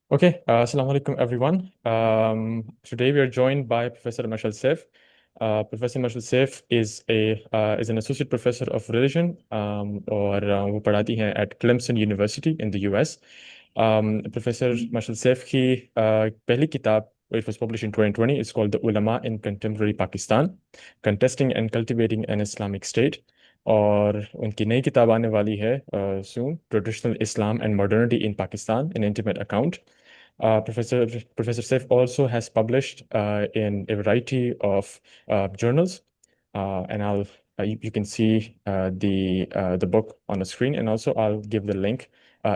Okay, Assalamu alaikum everyone. Today we are joined by Professor Mashal Saif. Professor Mashal Saif is an associate professor of religion और वो पढ़ाती हैं at Clemson University in the US. Professor Mashal Saif की पहली किताब it was published in 2020. It's called The Ulama in Contemporary Pakistan, Contesting and Cultivating an Islamic State. और उनकी नई किताब आने वाली है soon, Traditional Islam and Modernity in Pakistan, an Intimate Account. Professor Saif also has published in a variety of journals, and you can see the book on the screen, and also I'll give the link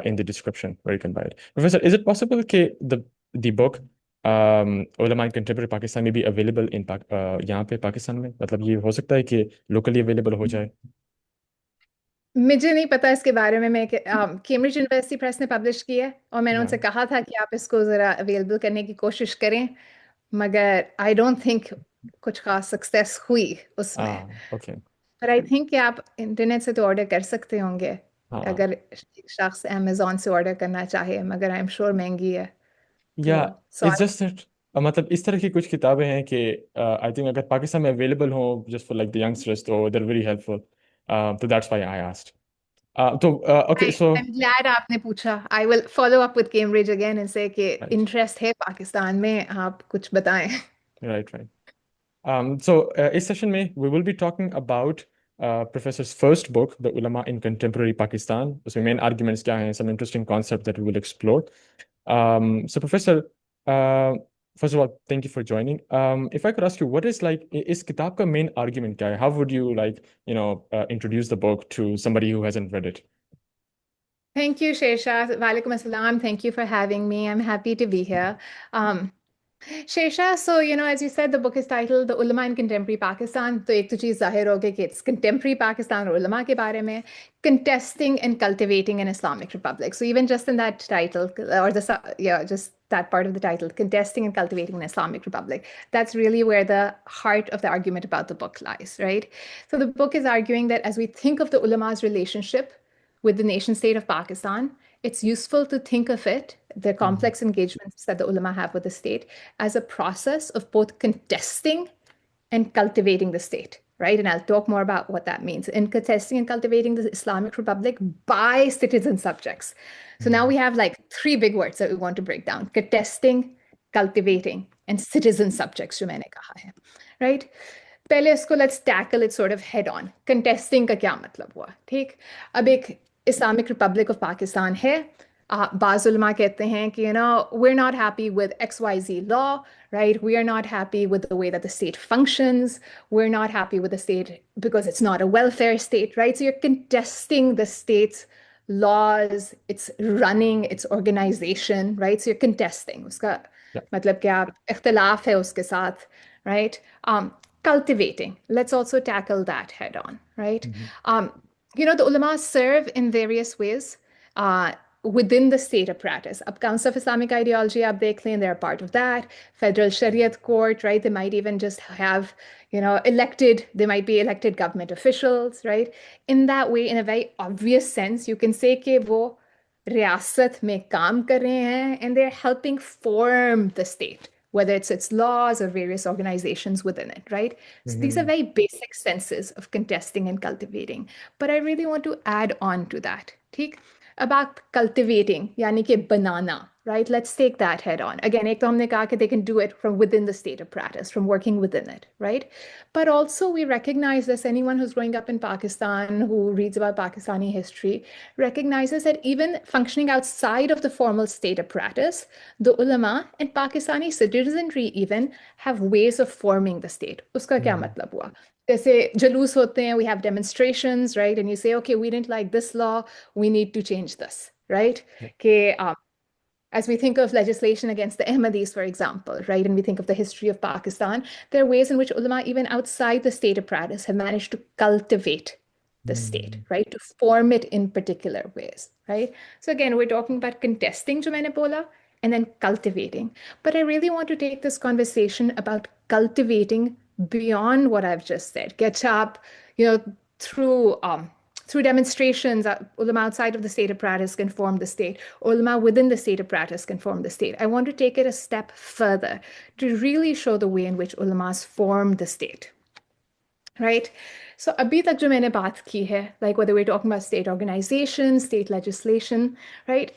in the description where you can buy it. Professor, is it possible that the book Ulama in Contemporary Pakistan may be available in यहाँ पे पाकिस्तान में मतलब ये हो सकता है कि locally available हो जाए? मुझे नहीं पता इसके बारे में। मैं कैम्ब्रिज यूनिवर्सिटी प्रेस ने पब्लिश की है और मैंने उनसे हाँ कहा था कि आप इसको ज़रा अवेलेबल करने की कोशिश करें, मगर आई डोंट थिंक कुछ खास सक्सेस हुई उसमें। ओके पर आई थिंक कि आप इंटरनेट से तो ऑर्डर कर सकते होंगे हाँ अगर एक शख्स अमेजोन से ऑर्डर करना चाहे, मगर आई एम श्योर महंगी है। या तो इट्स सॉरी। जस्ट दैट मतलब इस तरह की कुछ किताबें हैं कि आई थिंक अगर पाकिस्तान में अवेलेबल हो just for like the youngsters तो देर वेरी हेल्पफुल तो दैट्स व्हाई आई आस्क्ड तो okay so I am glad आपने पूछा। I will follow up with Cambridge again and से कि राइट इंटरेस्ट है पाकिस्तान में, आप कुछ बताएं। राइट राइट so इस सेशन में we will be talking about Professor's first book, The Ulama in Contemporary Pakistan. उसमें main arguments क्या हैं, some interesting concepts that we will explore. So Professor, uh, first of all, thank you for joining. If I could ask you, what is like इस किताब का main argument क्या है? How would you like introduce the book to somebody who hasn't read it? Thank you, Shesha. Walaikum assalam. Thank you for having me. I'm happy to be here. Um, Shesha, so as you said, the book is titled The Ulama in Contemporary Pakistan. So एक तो चीज़ जाहिर हो गई कि it's contemporary Pakistan और ulama के बारे में, contesting and cultivating an Islamic Republic. So even just in that title, or just that part of the title, contesting and cultivating an Islamic Republic, that's really where the heart of the argument about the book lies, right? So the book is arguing that as we think of the ulama's relationship with the nation state of Pakistan, it's useful to think of it, the Mhm. complex engagements that the ulama have with the state, as a process of both contesting and cultivating the state, right? And I'll talk more about what that means. In contesting and cultivating the Islamic Republic by citizen subjects. So now we have like three big words that we want to break down: contesting, cultivating, and citizen subjects, जो मैंने कहा है, right? पहले इसको let's tackle it sort of head on. Contesting का क्या मतलब हुआ, ठीक? अब एक इस्लामिक रिपब्लिक ऑफ पाकिस्तान है। बाज़ उलमा कहते हैं कि we're not happy with XYZ law, right? We are not happy with the way that the state functions. We're not happy with the state because it's not a welfare state, right? So you're contesting the state's laws, its running, its organization, right? So you're contesting. उसका Yeah. मतलब क्या इख्तिलाफ है उसके साथ, right? Cultivating. Let's also tackle that head on, right? Mhm. The ulama serve in various ways uh, within the state apparatus. Ab Council of Islamic Ideology, ab dekh lein, they're part of that. Federal Shariat Court, right? They might even just have, they might be elected government officials, right? In that way, in a very obvious sense, you can say कि वो रियासत में काम कर रहे हैं and they're helping form the state, whether it's its laws or various organizations within it, right? So these are Mhm. very basic senses of contesting and cultivating. But I really want to add on to that. ठीक? About cultivating, yani कि banana, right? Let's take that head on. Again, एक तो हमने कहा कि they can do it from within the state apparatus, from working within it, right? But also we recognize this, anyone who's growing up in Pakistan, who reads about Pakistani history, recognizes that even functioning outside of the formal state apparatus, the ulama and Pakistani citizenry even have ways of forming the state. Uska kya Mhm. matlab hua? जैसे जुलूस होते हैं, we have demonstrations, right? And you say, okay, we didn't like this law, we need to change this, right? Yeah. कि as we think of legislation against the Ahmadis, for example, right, and we think of the history of Pakistan, there are ways in which ulama, even outside the state apparatus, have managed to cultivate the state, Mhm. right, to form it in particular ways, right? So again, we're talking about contesting, jo maine bola, and then cultivating. But I really want to take this conversation about cultivating beyond what I've just said. Get up, you know, through through demonstrations, ulama outside of the state apparatus can form the state. Ulama within the state apparatus can form the state. I want to take it a step further to really show the way in which ulamas form the state. Right? So abhi tak jo maine baat ki hai, like whether we're talking about state organization, state legislation, right?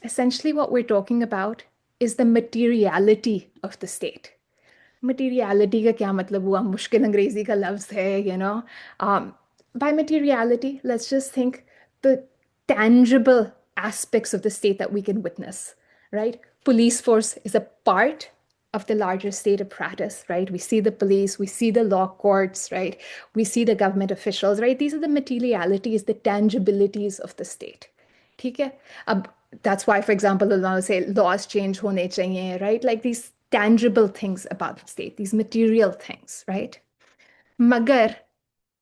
Essentially what we're talking about is the materiality of the state. Materiality का क्या मतलब हुआ? मुश्किल अंग्रेजी का लफ्ज है, you know. By materiality, let's just think the tangible aspects of the state that we can witness, right? Police force is a part of the larger state apparatus, right? We see the police, we see the law courts, right? We see the government officials, right? These are the materialities, the tangibilities of the state. ठीक है? अब that's why, for example, Allah say laws change hone chahiye, right? Like these tangible things about the state, these material things, right? Magar,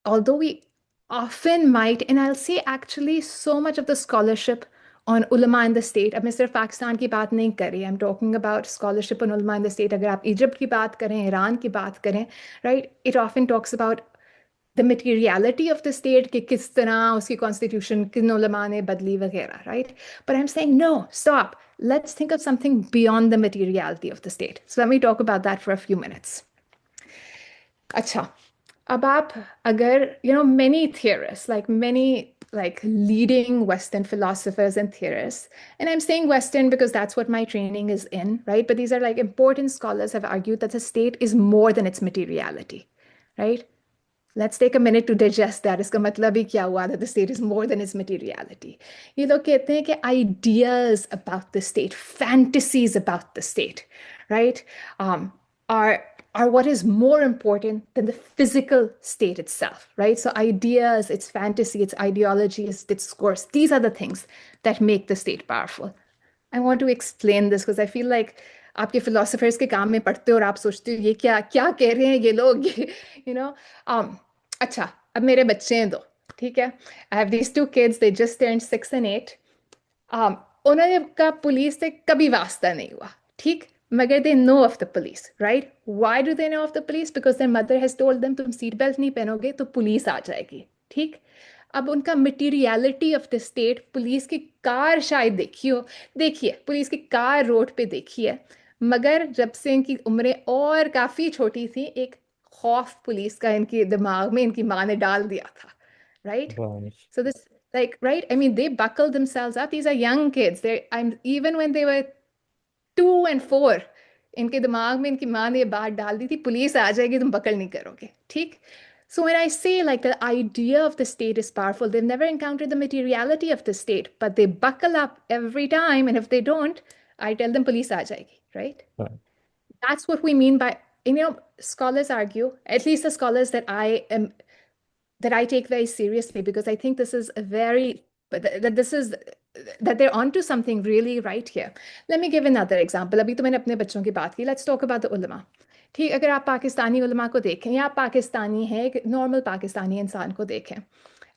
although we often might, and I'll say actually so much of the scholarship on ulama in the state, अब मैं सिर्फ पाकिस्तान की बात नहीं कर रही, I'm talking about scholarship on ulama in the state. अगर आप इजिप्ट की बात करें, ईरान की बात करें, right? It often talks about the materiality of the state, कि किस तरह उसकी constitution किन उलमा ने बदली वगैरह, right? But I'm saying, no, stop. Let's think of something beyond the materiality of the state. So let me talk about that for a few minutes. अच्छा, अब आप अगर, you know, many theorists, like leading Western philosophers and theorists, and I'm saying Western because that's what my training is in, right? But these are like important scholars have argued that the state is more than its materiality, right? Let's take a minute to digest that. इसका मतलब ही क्या हुआ that the state is more than its materiality. ये लोग कहते हैं कि ideas about the state, fantasies about the state, right, are what is more important than the physical state itself, right? So ideas, its fantasy, its ideology, its discourse, these are the things that make the state powerful. I want to explain this because I feel like आपके philosophers के काम में पढ़ते हो और आप सोचते हो ये क्या क्या कह रहे हैं ये लोग you know. अच्छा, अब मेरे बच्चे हैं दो, ठीक है? I have these two kids, they just turned 6 and 8. उन्होंने का पुलिस से कभी वास्ता नहीं हुआ, ठीक? मगर they know of the police, right? Why do they know of the police? Because their mother has told them तुम सीट बेल्ट नहीं पहनोगे तो पुलिस आ जाएगी, ठीक? अब उनका materiality of the state, police की कार शायद देखी हो, देखिए पुलिस की कार रोड पे देखी है, मगर जब से इनकी उम्रें और काफ़ी छोटी थी एक खौफ पुलिस का इनके दिमाग में इनकी माँ ने डाल दिया था, right? Right. So this, like, right? I mean, they buckled themselves up. These are young kids. Even when they were 2 and 4, इनके दिमाग में इनकी माँ ने ये बात डाल दी थी पुलिस आ जाएगी तुम पकड़ नहीं करोगे, ठीक? So when I say like the idea of the state is powerful, they've never encountered the materiality of the state, but they buckle up every time, and if they don't, I tell them police aa jayegi, right? Right. That's what we mean by, you know, scholars argue, at least the scholars that I take very seriously, because I think this is a very, that they're onto something really right here. Let me give another example. अभी तो मैंने अपने बच्चों की बात की. Let's talk about the ulama. ठीक, अगर आप पाकिस्तानी उलमा को देखें या आप पाकिस्तानी हैं, एक नॉर्मल पाकिस्तानी इंसान को देखें,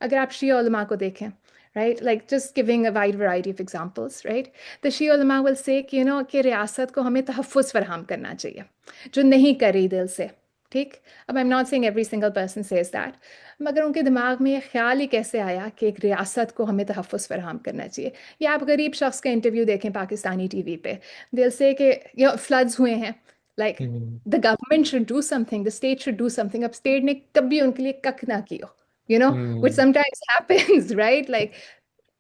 अगर आप शिया उलमा को देखें, right, like just giving a wide variety of examples, right, the Shia ulama will say कि you know कि रियासत को हमें तहफ़्फ़ुज़ फराहम करना चाहिए, जो नहीं कर रही दिल से, ठीक? अब I'm not saying every single person says that, मगर उनके दिमाग में ये ख्याल ही कैसे आया कि एक रियासत को हमें तहफ़्फ़ुज़ फराहम करना चाहिए? या आप गरीब शख्स का इंटरव्यू देखें पाकिस्तानी टीवी पे, they'll say कि you know फ्लड्स हुए हैं, like the government should do something, the state should do something. अब state ने कभी उनके लिए कख ना किया, you know, which sometimes happens, right? Like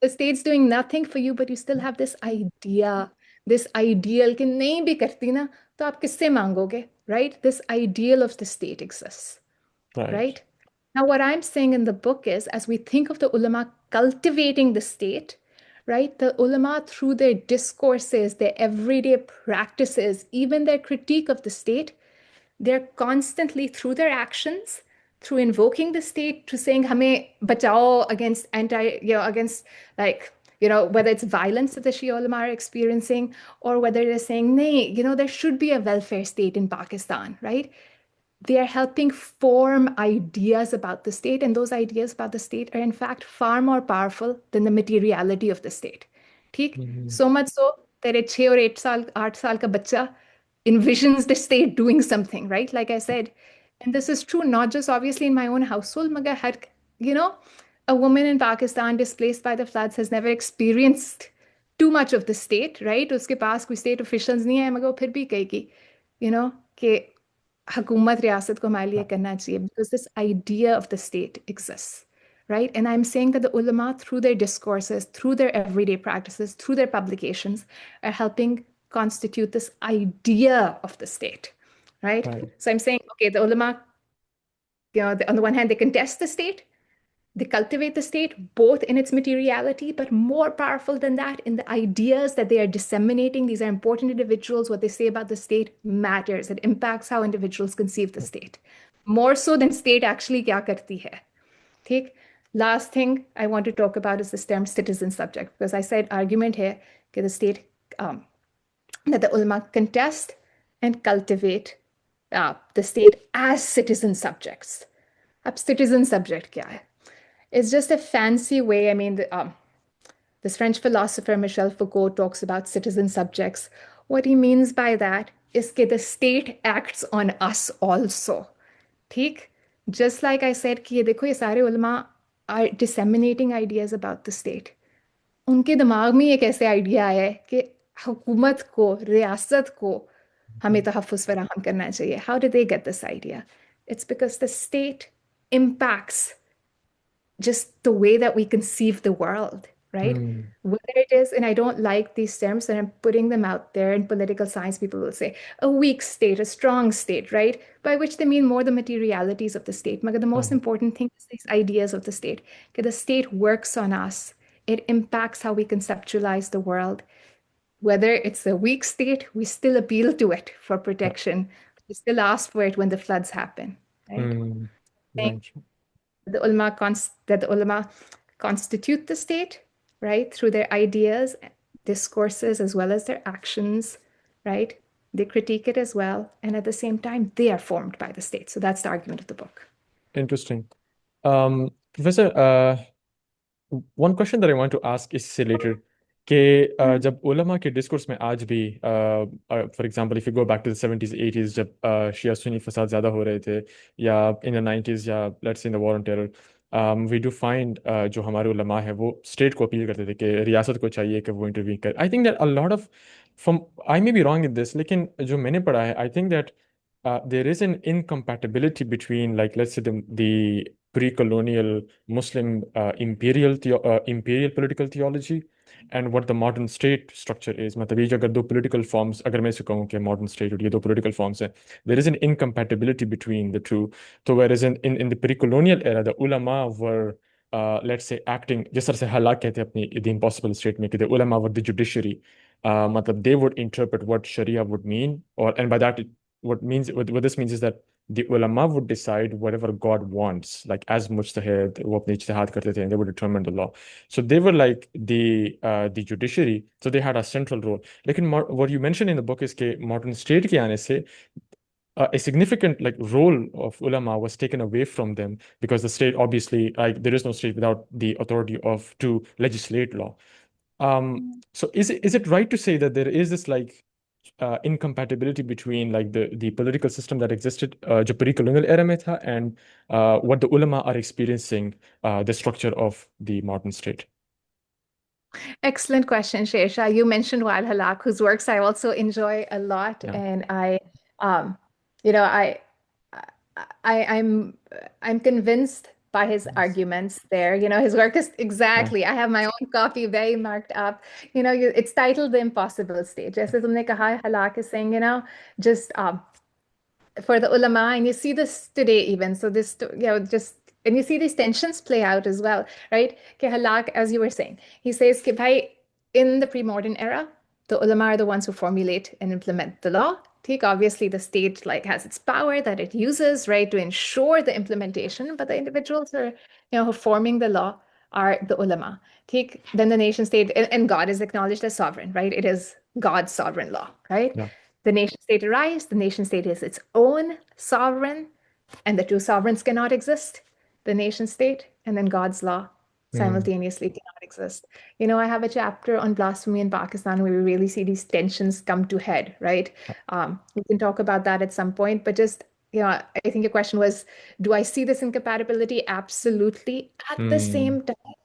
the state's doing nothing for you, but you still have this idea, this ideal कि नहीं भी करती ना तो आप किससे मांगोगे, right? This ideal of the state exists, Right. right? Now, what I'm saying in the book is, as we think of the ulama cultivating the state, right, the ulama, through their discourses, their everyday practices, even their critique of the state, they're constantly, through their actions, through invoking the state, to saying hame bachao against against, like, you know, whether it's violence that the Shia ulama are experiencing, or whether they're saying, nay, you know, there should be a welfare state in Pakistan, right? They are helping form ideas about the state, and those ideas about the state are in fact far more powerful than the materiality of the state. ठीक? So much so that a 6 or 8 साल का बच्चा envisions the state doing something, right? Like I said, and this is true not just obviously in my own household, मगर हर, you know, A woman in Pakistan displaced by the floods has never experienced too much of the state, right? उसके पास कोई state officials नहीं है मगर वो फिर भी कहेगी, कि हुकूमत रियासत को हमारे लिए करना चाहिए because this idea of the state exists, right? And I'm saying that the ulama, through their discourses, through their everyday practices, through their publications, are helping constitute this idea of the state, right? Right. So I'm saying, okay, the ulama, on the one hand, they contest the state, they cultivate the state both in its materiality, but more powerful than that, in the ideas that they are disseminating. These are important individuals. What they say about the state matters. It impacts how individuals conceive the state. More so than state actually kya karti hai. ठीक? Last thing I want to talk about is this term citizen subject, because I said argument here that the state, that the ulama contest and cultivate the state as citizen subjects. Ab citizen subject kya hai? It's just a fancy way. I mean, this French philosopher Michel Foucault talks about citizen subjects. What he means by that is that the state acts on us also. ठीक? Just like I said कि ये देखो ये सारे उलमा are disseminating ideas about the state. उनके दिमाग में एक ऐसे आइडिया आया है कि हुकूमत को, रियासत को हमें तहफ़्फ़ुज़ फराहम करना चाहिए. How did they get this idea? It's because the state impacts just the way that we conceive the world, right? Mm. Whether it is, and I don't like these terms, and I'm putting them out there in political science, people will say a weak state, a strong state, right? By which they mean more the materialities of the state. But the most important thing is these ideas of the state. Okay, the state works on us. It impacts how we conceptualize the world. Whether it's a weak state, we still appeal to it for protection. We still ask for it when the floods happen, right? Mm. Think Right. that the ulama constitute the state, right, through their ideas, discourses, as well as their actions, right? They critique it as well, and at the same time, they are formed by the state. So that's the argument of the book. Interesting. Professor, one question that I want to ask is related कि जब उलमा के discourse में आज भी for example if you go back to the 70s 80s जब शिया सुन्नी फसाद ज़्यादा हो रहे थे या इन द 90s या let's in the war on terror we do find जो हमारे उलमा है वो स्टेट को अपील करते थे कि रियासत को चाहिए कि वो इंटरवीन करे I think that a lot of from I may be wrong in this लेकिन जो मैंने पढ़ा है I think that there is an incompatibility between, like, let's say the pre-colonial Muslim imperial political theology and what the modern state structure is. मतलब ये जो अगर दो political forms, अगर मैं इसे कहूँ कि modern state और ये दो political forms हैं, there is an incompatibility between the two. So whereas in the pre-colonial era, the ulama were let's say acting जिस तरह से हालात कहते हैं अपनी the impossible state में कि the ulama were the judiciary. मतलब they would interpret what Sharia would mean, or and by that what this means is that the ulama would decide whatever God wants, like as mujtahid, वो अपने ijtihad करते थे, and they would determine the law. So they were like the judiciary, so they had a central role. लेकिन what you mentioned in the book is कि modern state के आने से a significant like role of ulama was taken away from them because the state obviously, like, there is no state without the authority of to legislate law. So is it right to say that there is this like incompatibility between like the political system that existed जो pre-colonial era में था and what the ulama are experiencing, the structure of the modern state? Excellent question, Shesha. You mentioned Wael Halak, whose works I also enjoy a lot, Yeah. and um, you know, I'm convinced by his Nice. arguments there. His work is Yeah. exactly. I have my own copy, very marked up. It's titled The Impossible State. जैसे तुमने कहा, Halak is saying, just for the ulama, and you see this today even. So this, just and you see these tensions play out as well, right? Ke halak, as you were saying, he says ke bhai, in the pre-modern era, the ulama are the ones who formulate and implement the law. Take obviously the state like has its power that it uses, right, to ensure the implementation, but the individuals are, who are forming the law are the ulama. Take then the nation state, and God is acknowledged as sovereign, right? It is God's sovereign law, right? Yeah. The nation state arrives, the nation state is its own sovereign, and the two sovereigns cannot exist, the nation state and then God's law simultaneously cannot exist. I have a chapter on blasphemy in Pakistan where we really see these tensions come to head, right? We can talk about that at some point, but just yeah, I think your question was, do I see this incompatibility? Absolutely. At the Hmm. same time,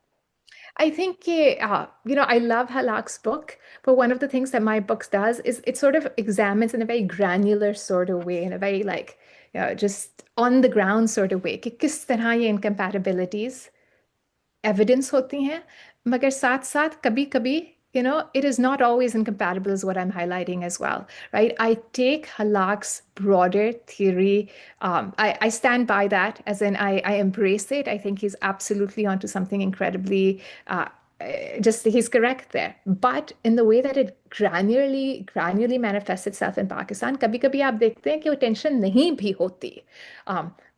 I think, I love Halak's book, but one of the things that my book does is it sort of examines in a very granular sort of way, in a very like, just on the ground sort of way, कि किस तरह ये incompatibilities evidence होती हैं मगर साथ साथ कभी कभी it is not always incompatible is what I'm highlighting as well, right? I take Halak's broader theory. I stand by that, as in I embrace it. I think he's absolutely onto something incredibly just he's correct there. But in the way that it granularly manifests itself in Pakistan, कभी कभी आप देखते हैं कि वो tension नहीं भी होती.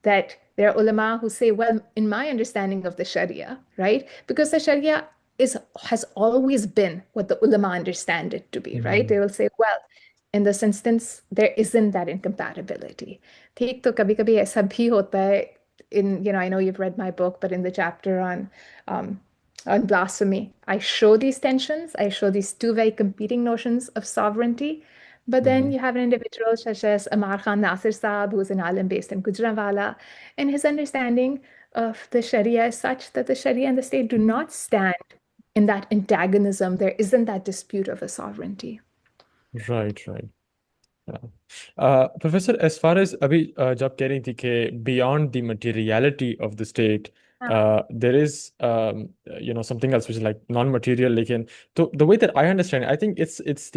That there are ulama who say, well, in my understanding of the Sharia, right? Because the Sharia has always been what the ulama understand it to be, right? They Hmm. will say, well, in this instance, there isn't that incompatibility. ठीक तो कभी कभी ऐसा भी होता है in, I know you've read my book, but in the chapter um, on blasphemy, I show these tensions. I show these two very competing notions of sovereignty. But then Hmm. you have an individual such as Amar Khan Nasir Saab, who's an alim based in Gujranwala, and his understanding of the Sharia is such that the Sharia and the state do not stand in that antagonism. There isn't that dispute of a sovereignty. Right, right. Professor as far as अभी जब कह रही थी कि beyond the materiality of the state there is something else which is like non material लेकिन तो the way that I understand I think it's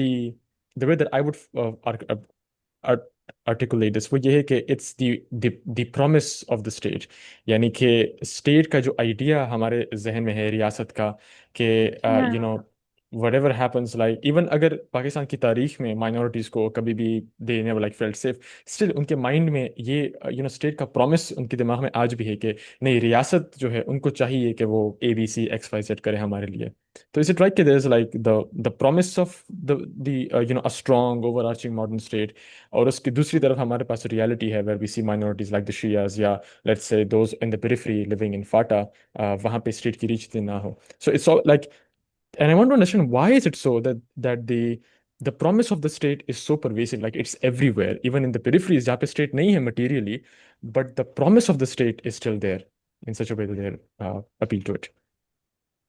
the way that I would articulate this वो ये है कि it's the promise of the state यानी कि state का जो आइडिया हमारे जहन में है रियासत का कि Yeah. You know whatever happens like even अगर पाकिस्तान की तारीख में माइनॉरिटीज को कभी भी they never like felt safe still उनके माइंड में ये स्टेट का प्रॉमिस उनके दिमाग में आज भी है कि नहीं रियासत जो है उनको चाहिए कि वो ABC XYZ करे हमारे लिए तो इज इट राइट कि there is like the promise of the uh strong overarching modern state और उसकी दूसरी तरफ हमारे पास रियलिटी है where we see minorities like the Shias या let's say those in the periphery living in FATA वहाँ पे स्टेट की रीच इतनी ना हो so it's all like and I want to understand why is it so that the promise of the state is so pervasive, like it's everywhere, even in the peripheries, जहाँ पे state नहीं है materially, but the promise of the state is still there in such a way that they appeal to it.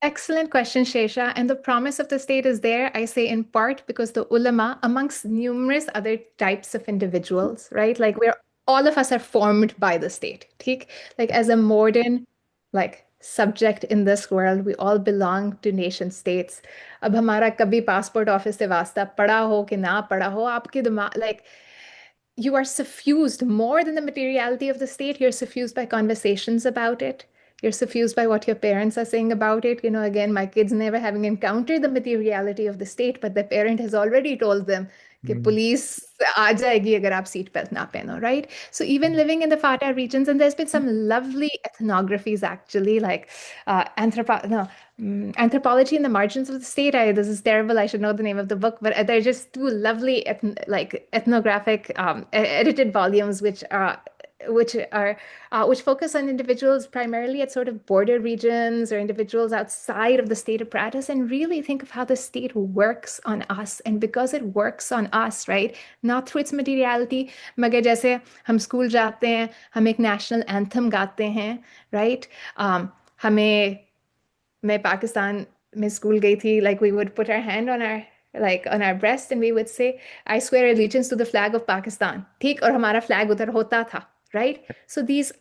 Excellent question, Shesha. And the promise of the state is there, I say in part because the ulama, amongst numerous other types of individuals, right? Like we're all of us are formed by the state. ठीक? Like as a modern like subject in this world, we all belong to nation states. अब हमारा कभी passport office से वास्ता पड़ा हो कि ना पड़ा हो, आपके दिमाग like you are suffused more than the materiality of the state. You're suffused by conversations about it. You're suffused by what your parents are saying about it. Again, my kids never having encountered the materiality of the state, but their parent has already told them कि Mm. police आ जाएगी अगर आप seat belt ना पहनो, right? So even living in the FATA regions, and there's been some lovely ethnographies actually, like no, anthropology in the margins of the state. This is terrible. I should know the name of the book, but they're just two lovely ethnographic edited volumes which focus on individuals primarily at sort of border regions or individuals outside of the state apparatus and really think of how the state works on us. And because it works on us, right, not through its materiality, मगर जैसे हम school जाते हैं, हम एक national anthem गाते हैं, right? हमें मैं पाकिस्तान में स्कूल गई थी like we would put our hand on our breast and we would say I swear allegiance to the flag of Pakistan ठीक और हमारा flag उधर होता था right so these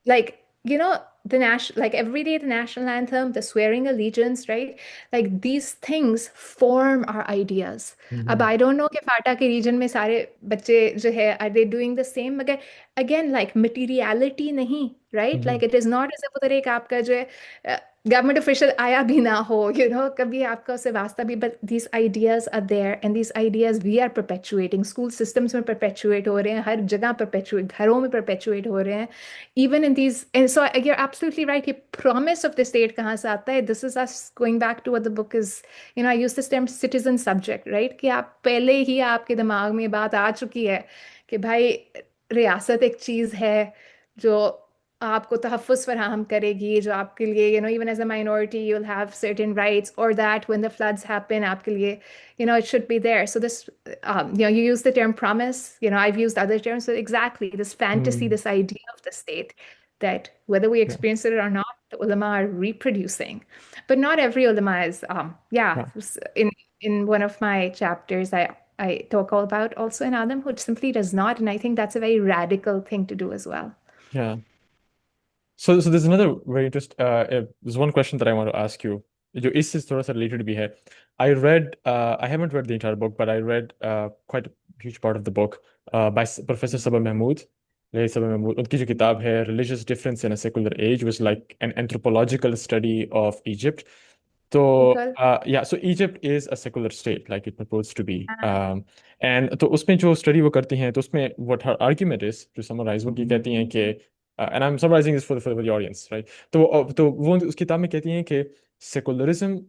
like the national like every day the national anthem the swearing allegiance right like these things form our ideas अब Mhm. I don't know कि फाटा के region में सारे बच्चे जो है are they doing the same मगर again like materiality नहीं right like Mhm. it is not as if उधर एक आपका जो है गवर्नमेंट ऑफिशियल आया भी ना हो कभी आपका उससे वास्ता भी but these ideas are there and these ideas we are perpetuating school systems में परपेचुएट हो रहे हैं हर जगह परपेचुएट घरों में परपेचुएट हो रहे हैं even in these and so you're absolutely right ये promise of the state कहाँ से आता है this is us going back to what the book is I use this term citizen subject right कि आप पहले ही आपके दिमाग में बात आ चुकी है कि भाई रियासत एक चीज़ है जो आपको तहफ़्फ़ुज़ फराहम करेगी, जो आपके लिए, even as a minority, you'll have certain rights, or that when the floods happen, आपके लिए, it should be there. So this, you use the term promise, I've used other terms, so exactly this fantasy, Hmm. this idea of the state, that whether we Yeah. experience it or not, the ulama are reproducing. But not every ulama is, Yeah. in one of my chapters, I talk all about also an Adam who simply does not, and I think that's a very radical thing to do as well. Yeah. So there's another very interesting. There's one question that I want to ask you. जो इससे थोड़ा सा related भी है. I haven't read the entire book, but I read quite a huge part of the book by Professor Sabah Mahmood. Sabah Mahmood. उनकी जो किताब है Religious Difference in a Secular Age was like an anthropological study of Egypt. So बिल्कुल. yeah, so Egypt is a secular state, like it purports to be. And तो उसमें जो study वो करती हैं, तो उसमें what her argument is, to summarize, वो ये कहती हैं कि and I'm summarizing this for the audience, right? तो वो उस किताब में कहती हैं कि secularism,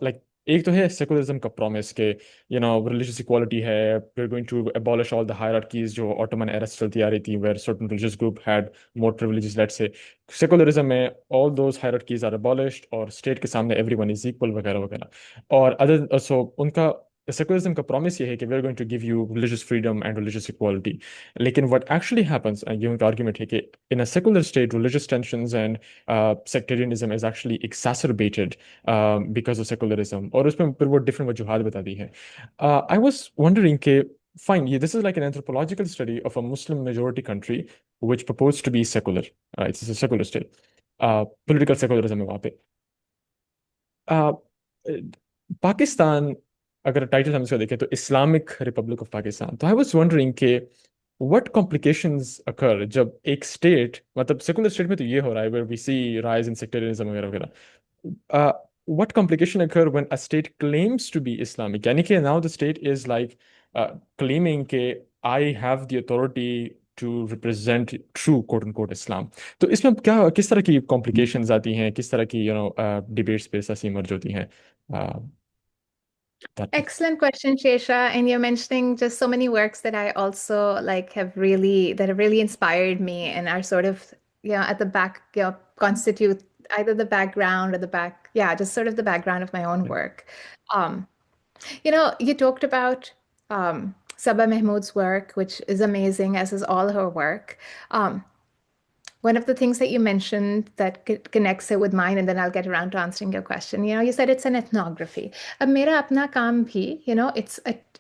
like एक तो है secularism का promise कि religious equality है, we're going to abolish all the hierarchies जो Ottoman era से चलती आ रही थी, where certain religious group had more privileges, let's say. Secularism में all those hierarchies are abolished और स्टेट के सामने everyone is equal वगैरह वगैरह और अदर सो उनका सेकुलरिज्म का प्रॉमिस ये है कि we are going to give you religious freedom and religious equality. लेकिन what actually happens, ये उनका argument है कि in a secular state religious tensions and sectarianism is actually exacerbated because of secularism और उसमें फिर वो different वजूहात बता दी हैं. I was wondering कि fine, this is like an anthropological study of a Muslim majority country which purports to be secular. It's a secular state. Political secularism है वहाँ पे. Uh, पाकिस्तान अगर टाइटल हम इसका देखें तो इस्लामिक रिपब्लिक ऑफ पाकिस्तान, तो आई वाज वंडरिंग कि व्हाट कॉम्प्लिकेशंस अकर जब एक स्टेट, मतलब सेकुलर स्टेट में तो ये हो रहा है where we see rise in sectarianism वगैरह वगैरह, what complication occur when a state claims to be Islamic? यानी कि now the state is like claiming कि I have the authority to represent true quote unquote Islam. तो इसमें क्या किस तरह की complications आती हैं, किस तरह की debates पे ऐसा emerge होती हैं? Uh, that Excellent question, Shesha. And you're mentioning just so many works that I also like that have really inspired me and are sort of, at the back, constitute either the background or the back, just sort of the background of my own yeah. work. Um, you talked about Sabah Mahmood's work, which is amazing, as is all her work. One of the things that you mentioned that connects it with mine, and then I'll get around to answering your question. You said it's an ethnography. Ab mera apna kaam bhi,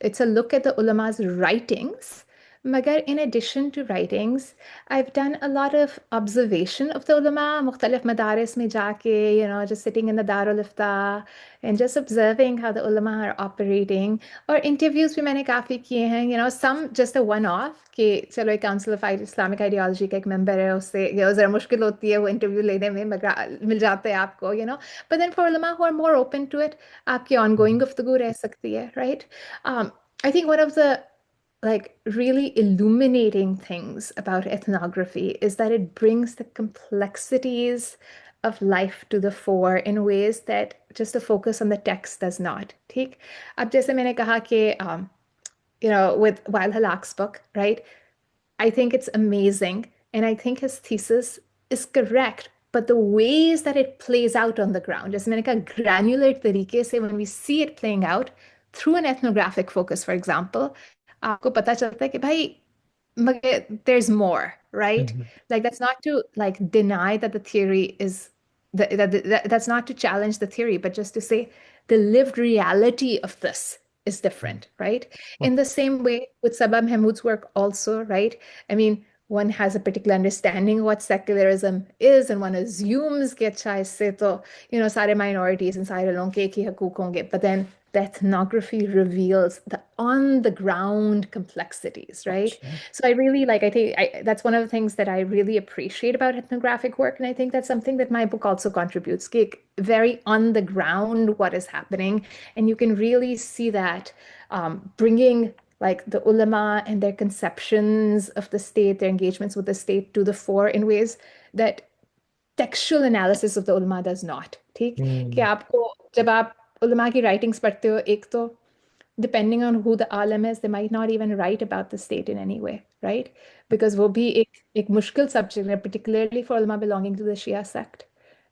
it's a look at the ulama's writings. Magar in addition to writings, I've done a lot of observation of the ulama, mukhtalif madaris mein jaake, just sitting in the Darul Ifta and just observing how the ulama are operating. और interviews भी मैंने काफ़ी किए हैं, some just a one off कि चलो एक council of Islamic ideology का एक मेंबर है, उससे ज़रा मुश्किल होती है वो इंटरव्यू लेने में, मगर मिल जाते हैं आपको, but then for ulama who are more open to it, आपकी ऑनगोइंग गुफ्तगू रह सकती है, right. I think one of the like really illuminating things about ethnography is that it brings the complexities of life to the fore in ways that just a focus on the text does not. ठीक. अब जैसे मैंने कहा कि with Wael Halak's book, right? I think it's amazing, and I think his thesis is correct. But the ways that it plays out on the ground, जैसे मैंने कहा granular तरीके से, when we see it playing out through an ethnographic focus, for example, आपको पता चलता है कि भाई there's more, right? Mhm. Like that's not to like deny that the theory is that's not to challenge the theory, but just to say the lived reality of this is Mhm. different, right? In Okay. the same way with Sabah Mahmood's work also, right? I mean, one has a particular understanding of what secularism is, and one assumes कि अच्छा इससे तो सारे minorities and सारे लोगों के एक ही हकूक होंगे, but then the ethnography reveals the on the ground complexities, right? अच्छा. So I really like, that's one of the things that I really appreciate about ethnographic work. And I think that's something that my book also contributes, very on the ground what is happening. And you can really see that bringing like the ulama and their conceptions of the state, their engagements with the state to the fore in ways that textual analysis of the ulama does not. ठीक. कि Hmm. आपको जब आप उलमा की writings पढ़ते हो, एक तो depending on who the alim is, they might not even write about the state in any way, right? Because वो भी एक मुश्किल subject है, particularly for ulama belonging to the Shia sect,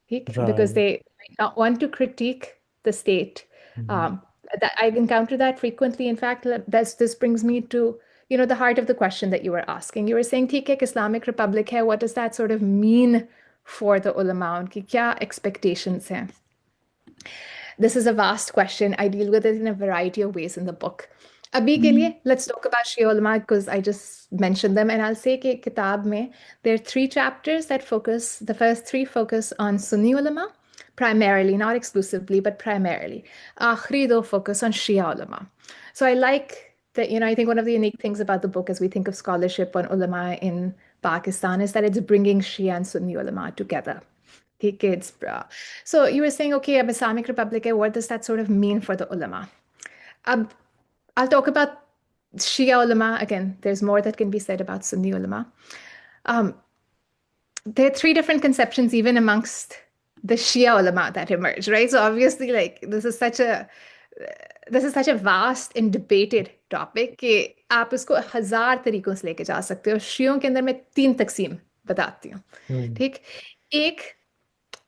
because Right. they might not want to critique the state. Mhm. Um, that I encounter that frequently. In fact, this brings me to the heart of the question that you were asking. You were saying, ठीक है, Islamic Republic है, what does that sort of mean for the ulama? उनकी क्या expectations हैं? This is a vast question. I deal with it in a variety of ways in the book. Abhi ke liye, let's talk about Shia ulama because I just mentioned them, and I'll say कि किताब में there are 3 chapters that focus. The first 3 focus on Sunni ulama, primarily, not exclusively, but primarily. Akhri do focus on Shia ulama. So I like that. I think one of the unique things about the book as we think of scholarship on ulama in Pakistan is that it's bringing Shia and Sunni ulama together. Okay, kids, bro. So you were saying, okay, ab Islamic Republic, what does that sort of mean for the ulama? I'll talk about Shia ulama. Again, there's more that can be said about Sunni ulama. Um, there are 3 different conceptions even amongst the Shia ulama that emerge, right? So obviously, like this is such a vast and debated topic कि आप इसको 1000 तरीकों से लेके जा सकते हो. शियों के अंदर मैं 3 तकसीम बताती हूँ. Mm. ठीक. एक,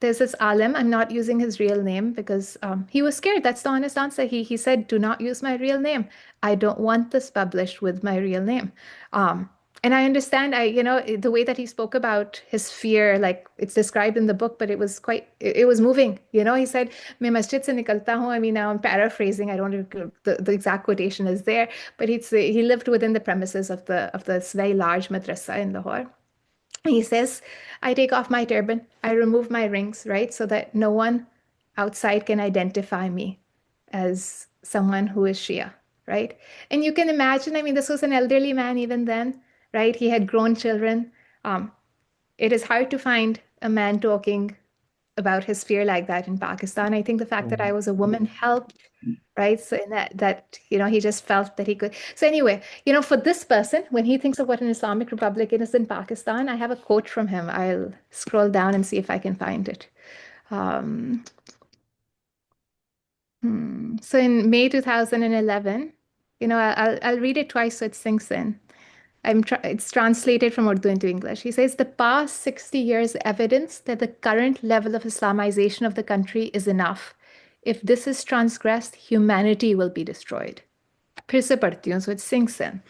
there's this alim. I'm not using his real name because he was scared. That's the honest answer. He said, "Do not use my real name. I don't want this published with my real name." And I understand. The way that he spoke about his fear, like it's described in the book, but it was moving. He said, "मैं मस्जिद से निकलता हूँ." I mean, now I'm paraphrasing. I don't know the exact quotation is there, but he lived within the premises of this very large madrasa in Lahore. He says, I take off my turban, I remove my rings, right? So that no one outside can identify me as someone who is Shia, right? And you can imagine, I mean, this was an elderly man even then, right? He had grown children. Um, it is hard to find a man talking about his fear like that in Pakistan. I think the fact that I Mm. was a woman helped, right? So in that he just felt that he could. So anyway, for this person, when he thinks of what an Islamic Republic is in Pakistan, I have a quote from him. I'll scroll down and see if I can find it. Um, So in May 2011, I'll read it twice so it sinks in. It's translated from Urdu into English. He says, the past 60 years evidence that the current level of Islamization of the country is enough. If this is transgressed, humanity will be destroyed. फिर से पढ़ती हूँ, so it sinks in.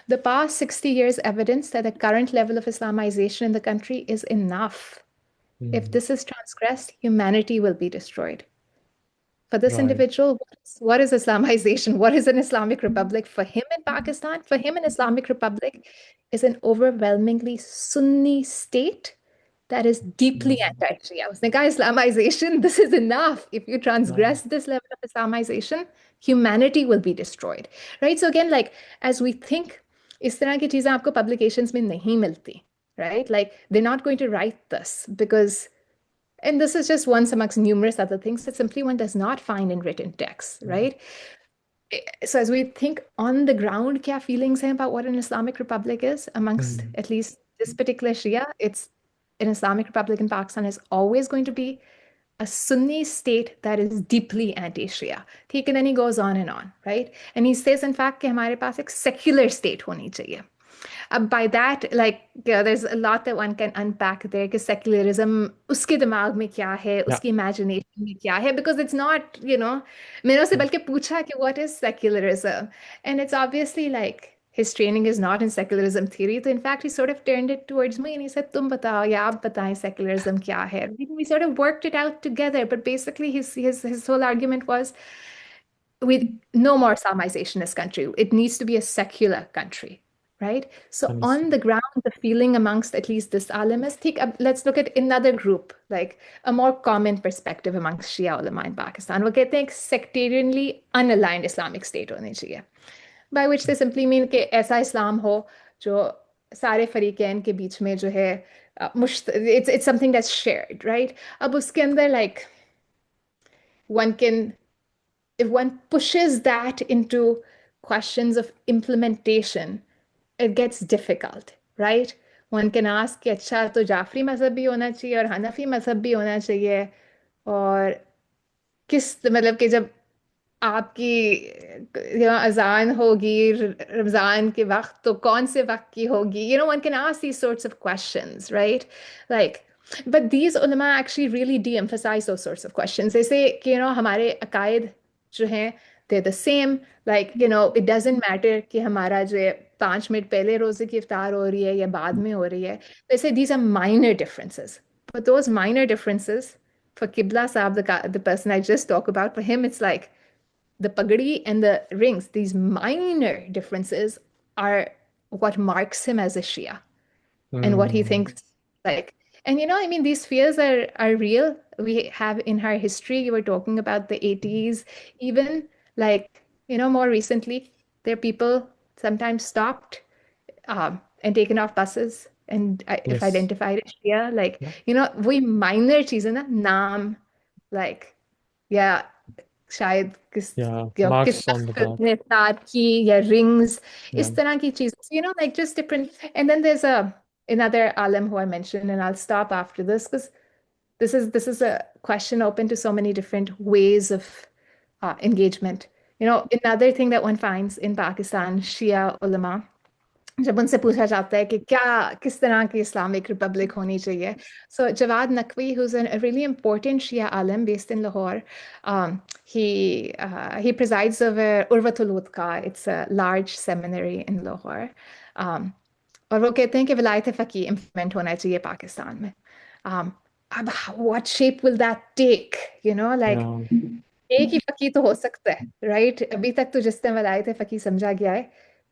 The past 60 years evidence that the current level of Islamization in the country is enough. If Mm. this is transgressed, humanity will be destroyed. For this Right. individual, what is Islamization? What is an Islamic Republic? For him in Pakistan, for him, an Islamic Republic is an overwhelmingly Sunni state that is deeply Mm. anti-Shia. उसने कहा Islamization, this is enough. If you Right. transgress this level of Islamization, humanity will be destroyed. Right? So again, like as we think, इस तरह की चीजें आपको publications में नहीं मिलती. Right? Like they're not going to write this because and this is just once amongst numerous other things that simply one does not find in written texts, Mm. right? So as we think on the ground, kya feelings hain about what an Islamic Republic is amongst Mm. at least this particular Shia, it's an Islamic Republic in Pakistan is always going to be a Sunni state that is deeply anti-Shia. And then he goes on, right? And he says, in fact, कि हमारे पास एक secular state होनी चाहिए. By that, like, there's a lot that one can unpack there. कि secularism, उसके दिमाग में क्या है, Yeah. उसकी imagination में क्या है, because it's not, मैंने उससे Mm. बल्कि पूछा कि what is secularism? And it's obviously like his training is not in secularism theory. So in fact, he sort of turned it towards me and he said, तुम बताओ या आप बताएं secularism क्या है? We sort of worked it out together, but basically his whole argument was with no more Islamization in this country. It needs to be a secular country, right? So on Understood. the ground, the feeling amongst at least this alim is, let's look at another group, like a more common perspective amongst Shia ulama in Pakistan. वो कहते हैं sectarianly unaligned Islamic State होनी चाहिए, by which they simply mean कि ऐसा इस्लाम हो जो सारे फरीकैन के बीच में जो है it's something that's shared, right? अब उसके अंदर like one can if one pushes that into questions of implementation, it gets difficult, right? One can ask कि अच्छा तो जाफरी मजहब भी होना चाहिए और हनफी मजहब भी होना चाहिए और किस मतलब कि जब आपकी अजान होगी रमजान के वक्त तो कौन से वक्त की होगी? One can ask these sorts of questions, right? Like, but these ulama actually really de-emphasize those sorts of questions. They say कि हमारे अकायद जो हैं they're the same. Like, it doesn't matter कि हमारा जो है 5 मिनट पहले रोजे की इफ्तार हो रही है या बाद में हो रही है. They say these are minor differences. But those minor differences, for Qibla Saab, the person I just talked about, for him, it's like the pagadi and the rings, these minor differences are what marks him as a Shia and what he Hmm. thinks like. And I mean, these fears are real. We have in our history, you were talking about the 80s, even like, more recently, there are people sometimes stopped and taken off buses and if Yes. identified as Shia, like, Yeah. we minor चीजें ना नाम like या शायद Yeah. किस Marks on the वक्त back. ने साथ की या रिंग्स Yeah. इस तरह की चीजें like just different. And then there's another alim who I mentioned, and I'll stop after this because this is a question open to so many different ways of engagement. Another thing that one finds in Pakistan, Shia ulama, जब उनसे पूछा जाता है कि किस तरह की Islamic Republic होनी चाहिए. So Jawad Naqvi, who's a really important Shia alim based in Lahore, he presides over Urwatul Wuthqa. It's a large seminary in Lahore. Um, और वो कहते हैं कि विलायत फ़कीह इम्प्लीमेंट होना चाहिए पाकिस्तान में. Um, अब what shape will that take? Like Yeah. एक ही फकीह तो हो सकता है, राइट? अभी तक तो जिस तरह वलायत फकीह समझा गया है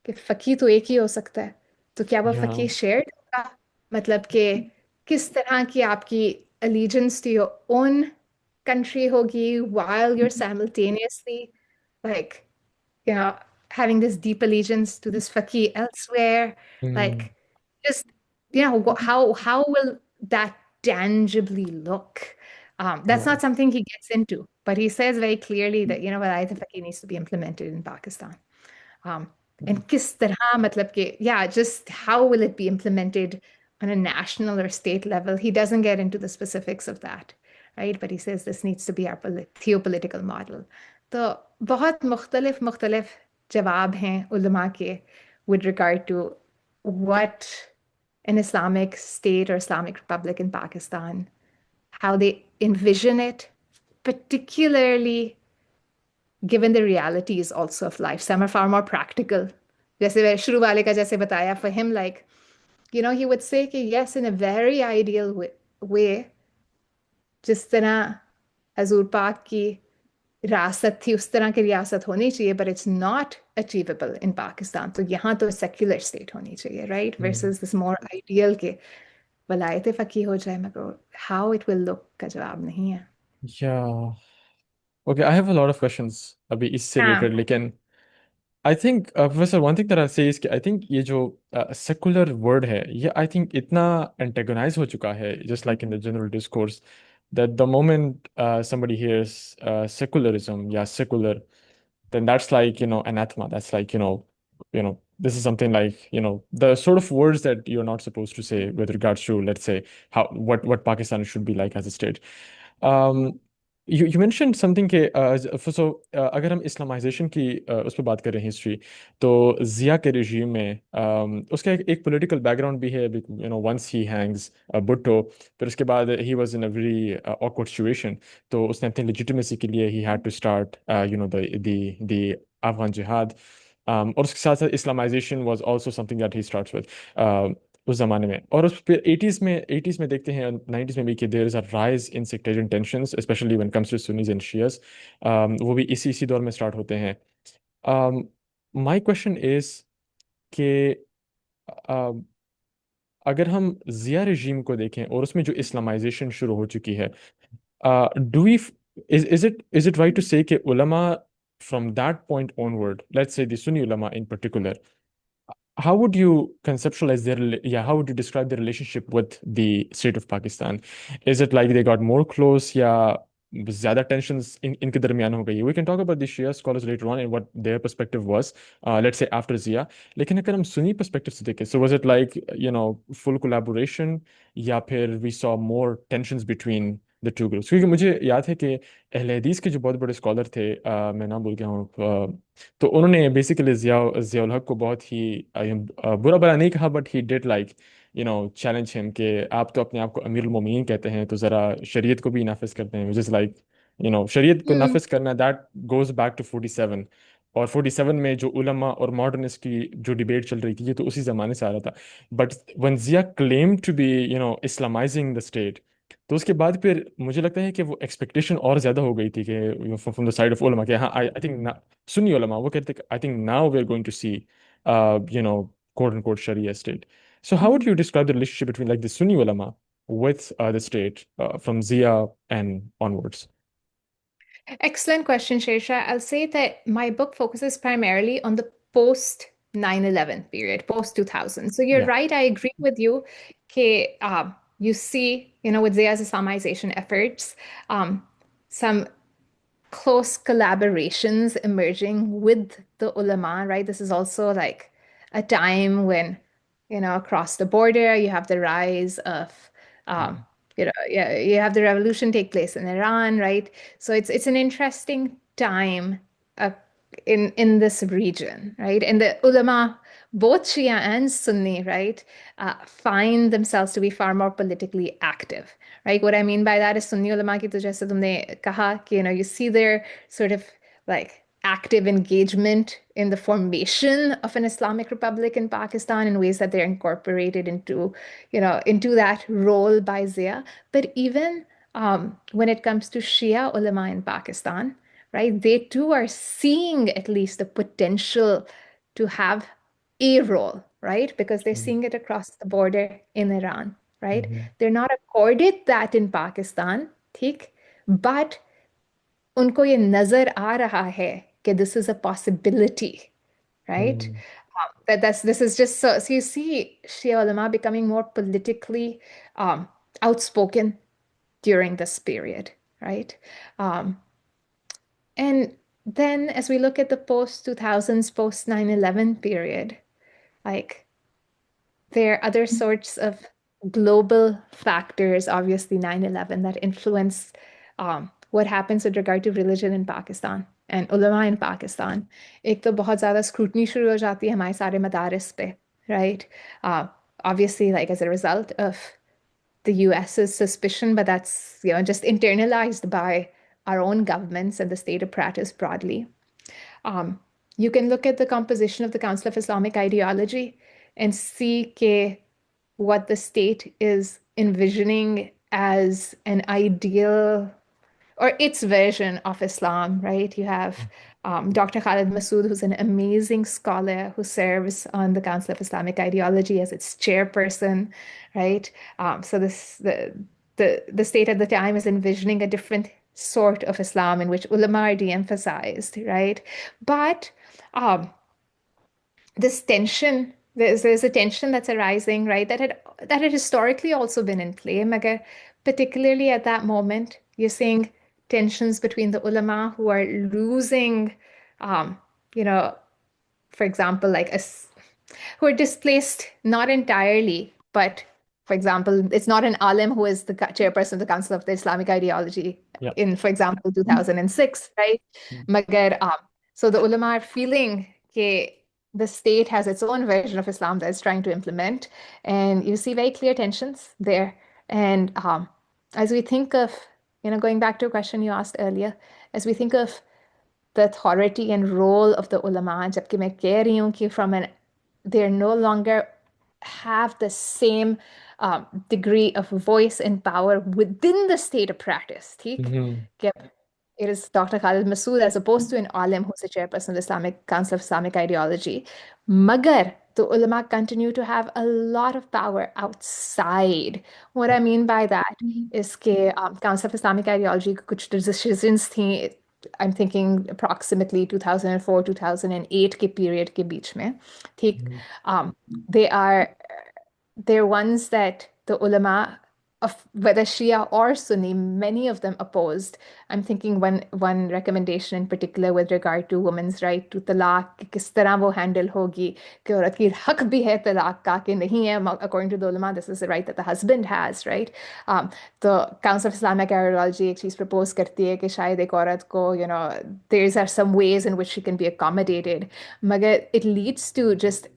कि फकीह तो एक ही हो सकता है. तो क्या वो Yeah. फकीह शेयर्ड होगा? मतलब कि किस तरह की आपकी allegiance to your own country होगी while you're simultaneously like you know, having this deep allegiance to this faqih elsewhere, Hmm. like just how will that tangibly look? That's Yeah. not something he gets into, but he says very clearly that walayat faqih needs to be implemented in Pakistan. Um, and kis tarah, matlab ke, yeah, just how will it be implemented on a national or state level? He doesn't get into the specifics of that, right? But he says this needs to be our theopolitical model. तो बहुत मुख्तलिफ मुख्तलिफ जवाब हैं उलमा के with regard to what an Islamic state or Islamic republic in Pakistan, how they envision it, particularly given the realities also of life. Some are far more practical. जैसे शुरू वाले का जैसे बताया, for him, like, he would say कि yes, in a very ideal way, जिस तरह हजूर पाक की रियासत थी उस तरह की रियासत होनी चाहिए, but it's not achievable in Pakistan. तो यहाँ तो secular state होनी चाहिए, right? Hmm. Versus this more ideal के वलायत फ़कीह हो जाए, मगर how it will look का जवाब नहीं है. Yeah. Okay, I have a lot of questions अभी इससे related, हाँ. लेकिन I think, Professor, one thing that I'll say is कि I think ये जो secular word है, ये I think इतना antagonize हो चुका है, just like in the general discourse, that the moment somebody hears secularism, yeah, secular, then that's like, anathema. That's like, this is something like, the sort of words that you're not supposed to say with regards to, let's say, how what Pakistan should be like as a state. Um, you mentioned something के अगर हम Islamisation की उस पर बात कर रहे हैं हिस्ट्री, तो जिया के रिजीम में उसका एक पॉलिटिकल बैकग्राउंड भी है. वंस ही हैंग्स भुट्टो, फिर उसके बाद ही was in a very awkward situation. तो उसने अपनी लेजिटिमेसी के लिए ही had to start the Afghan jihad. और उसके साथ साथ Islamisation was also something that he starts with उस जमाने में. और उस फिर एटीज़ में देखते हैं, 90s में भी, कि there is a rise in sectarian tensions, especially when comes to Sunnis and Shias. वो भी इसी दौर में स्टार्ट होते हैं. माय क्वेश्चन इज कि um, अगर हम जिया रजीम को देखें और उसमें जो इस्लामाइजेशन शुरू हो चुकी है, do we is it right to say कि उलमा from that point onward, let's say the Sunni ulama in particular, how would you conceptualize how would you describe their relationship with the state of Pakistan? Is it like they got more close, या ज़्यादा tensions इनके दरमियान हो गई? We can talk about the Shia scholars later on and what their perspective was, let's say after Zia. लेकिन अगर हम Sunni perspective से देखें, so was it like, full collaboration, या फिर we saw more tensions between the two groups. क्योंकि मुझे याद है कि अहले हदीस के जो बहुत बड़े स्कॉलर थे, मैं नाम भूल गया हूँ, तो उन्होंने बेसिकली ज़ियाउल हक को बहुत ही बुरा भला नहीं कहा, but he did like challenge him कि आप तो अपने आप को अमीरुल मोमिनीन कहते हैं, तो ज़रा शरीयत को भी नाफिज करते हैं, विच इज़ लाइक शरीयत को हम्म नाफिज करना, दैट गोज बैक टू 47। और 47 में जो उलमा और मॉडर्निस्ट की जो डिबेट चल रही थी, ये तो उसी ज़माने से आ रहा था। But when Zia claim to be Islamizing the state, तो उसके बाद फिर मुझे लगता है कि वो एक्सपेक्टेशन और ज़्यादा हो गई थी कि फ्रॉम द साइड ऑफ उलमा, कि हाँ, आई थिंक सुन्नी उलमा वो कहते I think now we are going to see you know quote unquote Sharia state. So how would you describe the relationship between like the Sunni ulama with the state from Zia and onwards? Excellent question, Shesha. I'll say that my book focuses primarily on the post 9/11 period, post 2000. So you're Yeah. right, I agree with you. Okay, you see, with Zia's Islamization efforts, some close collaborations emerging with the ulama, right? This is also like a time when, across the border, you have the rise of, Mhm. yeah, you have the revolution take place in Iran, right? So it's an interesting time uh, in this region, right? And the ulama, both Shia and Sunni, right, find themselves to be far more politically active, right? What I mean by that is Sunni ulama ki to jaise tumne kaha ki, you see their sort of like active engagement in the formation of an Islamic Republic in Pakistan in ways that they're incorporated into that role by Zia. But even when it comes to Shia ulama in Pakistan, right, they too are seeing at least the potential to have a role, right? Because they're Mhm. seeing it across the border in Iran, right? Mhm. They're not accorded that in Pakistan, ठीक? But उनको ये नजर आ रहा है कि this is a possibility, right? Mhm. This is just so you see Shia ulama becoming more politically outspoken during this period, right? Um, and then as we look at the post 2000s, post 9/11 period, like there are other sorts of global factors, obviously 9/11, that influence what happens with regard to religion in Pakistan and ulama in Pakistan. एक तो बहुत ज़्यादा scrutiny शुरू हो जाती है हमारे सारे मदारिस पे, right? Obviously, like as a result of the US's suspicion, but that's just internalized by our own governments and the state apparatus broadly. Um, you can look at the composition of the Council of Islamic Ideology and see what the state is envisioning as an ideal or its version of Islam, right? You have Dr. Khalid Masood, who's an amazing scholar who serves on the Council of Islamic Ideology as its chairperson, right? So the state at the time is envisioning a different sort of Islam in which ulama are de-emphasized, right? But um, this tension, there's a tension that's arising, right? That had historically also been in play. Magar, particularly at that moment, you're seeing tensions between the ulama who are losing, um, you know, for example, who are displaced not entirely, but for example, it's not an alim who is the chairperson of the Council of the Islamic Ideology Yeah. in, for example, 2006, right? Magar, so the ulama are feeling that the state has its own version of Islam that it's trying to implement, and you see very clear tensions there. And as we think of, going back to a question you asked earlier, as we think of the authority and role of the ulama, जबकि मैं कह रही हूँ कि they're no longer have the same degree of voice and power within the state apparatus, ठीक? Mhm. कि it is Dr. Khalid Masood as opposed to an alim who's the chairperson of the Islamic Council of Islamic Ideology. Magar, the ulama continue to have a lot of power outside. What I mean by that is कि Council of Islamic Ideology की कुछ decisions थी, I'm thinking approximately 2004, 2008 के period के बीच में, ठीक? Mhm. Um, they are they're ones that the ulama of whether Shia or Sunni, many of them opposed. I'm thinking one recommendation in particular with regard to women's right to talaq, कि किस तरह वो handle होगी, कि औरत की हक भी है तलाक का कि नहीं है. According to the ulama, this is the right that the husband has, right? The Council of Islamic Ideology एक चीज propose करती है कि शायद एक औरत को, there are some ways in which she can be accommodated. मगर it leads to just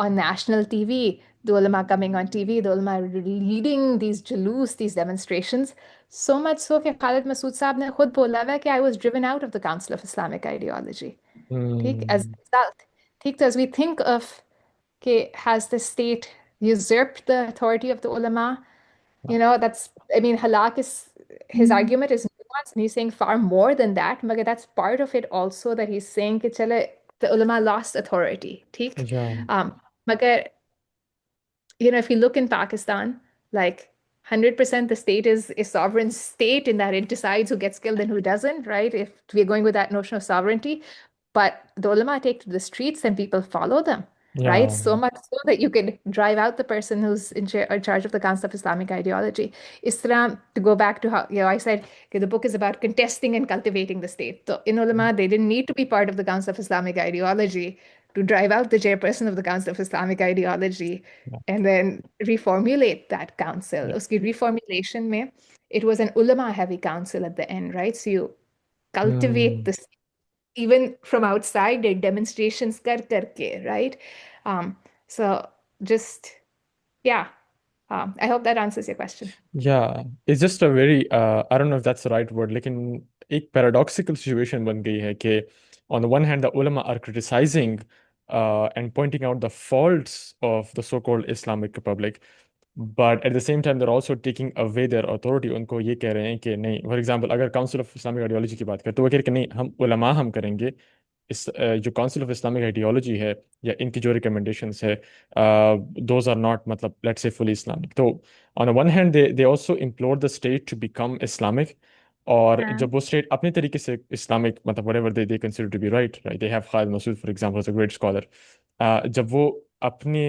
on national TV, the ulama coming on TV, the ulama leading these jalous, these demonstrations. So much so कि Khalid Masood साहब ने खुद बोला हुआ कि I was driven out of the Council of Islamic Ideology. ठीक, as Hmm. a result. ठीक, so as we think of कि has the state usurped the authority of the ulama, that's, I mean, halak is, his argument is nuanced, and he's saying far more than that. But that's part of it also, that he's saying कि चले, the ulama lost authority. ठीक? Yeah. मगर if you look in Pakistan, like 100% the state is a sovereign state in that it decides who gets killed and who doesn't, right? If we're going with that notion of sovereignty. But the ulama take to the streets and people follow them, right? Yeah. So much so that you can drive out the person who's in charge of the Council of Islamic Ideology. Islam, to go back to how, I said okay, the book is about contesting and cultivating the state. So in ulama, they didn't need to be part of the Council of Islamic Ideology to drive out the chairperson of the Council of Islamic Ideology Yeah. and then reformulate that council. Yeah. Uski reformulation mein, it was an ulama heavy council at the end, right? So you cultivate Hmm. this even from outside, their demonstrations karke, right? Um, so just yeah. I hope that answers your question. Yeah, it's just a very I don't know if that's the right word, लेकिन एक paradoxical situation बन गई है कि on the one hand the ulama are criticizing and pointing out the faults of the so-called Islamic Republic, but at the same time they're also taking away their authority. उनको ये कह रहे हैं कि नहीं, फॉर एग्जांपल अगर council of Islamic ideology की बात करें तो वो कह रहे हैं कि नहीं, हम उलमा हम करेंगे, इस जो काउंसिल ऑफ इस्लामिक आइडियोलॉजी है या इनकी जो रिकमेंडेशंस है, दोज आर नॉट मतलब लेट्स से फुली इस्लामिक. तो on one hand they also implore the state to become Islamic, और हाँ जब वो स्टेट अपने तरीके से इस्लामिक मतलब whatever they consider to be right, they have Khalid Masood for example a great scholar, जब वो अपने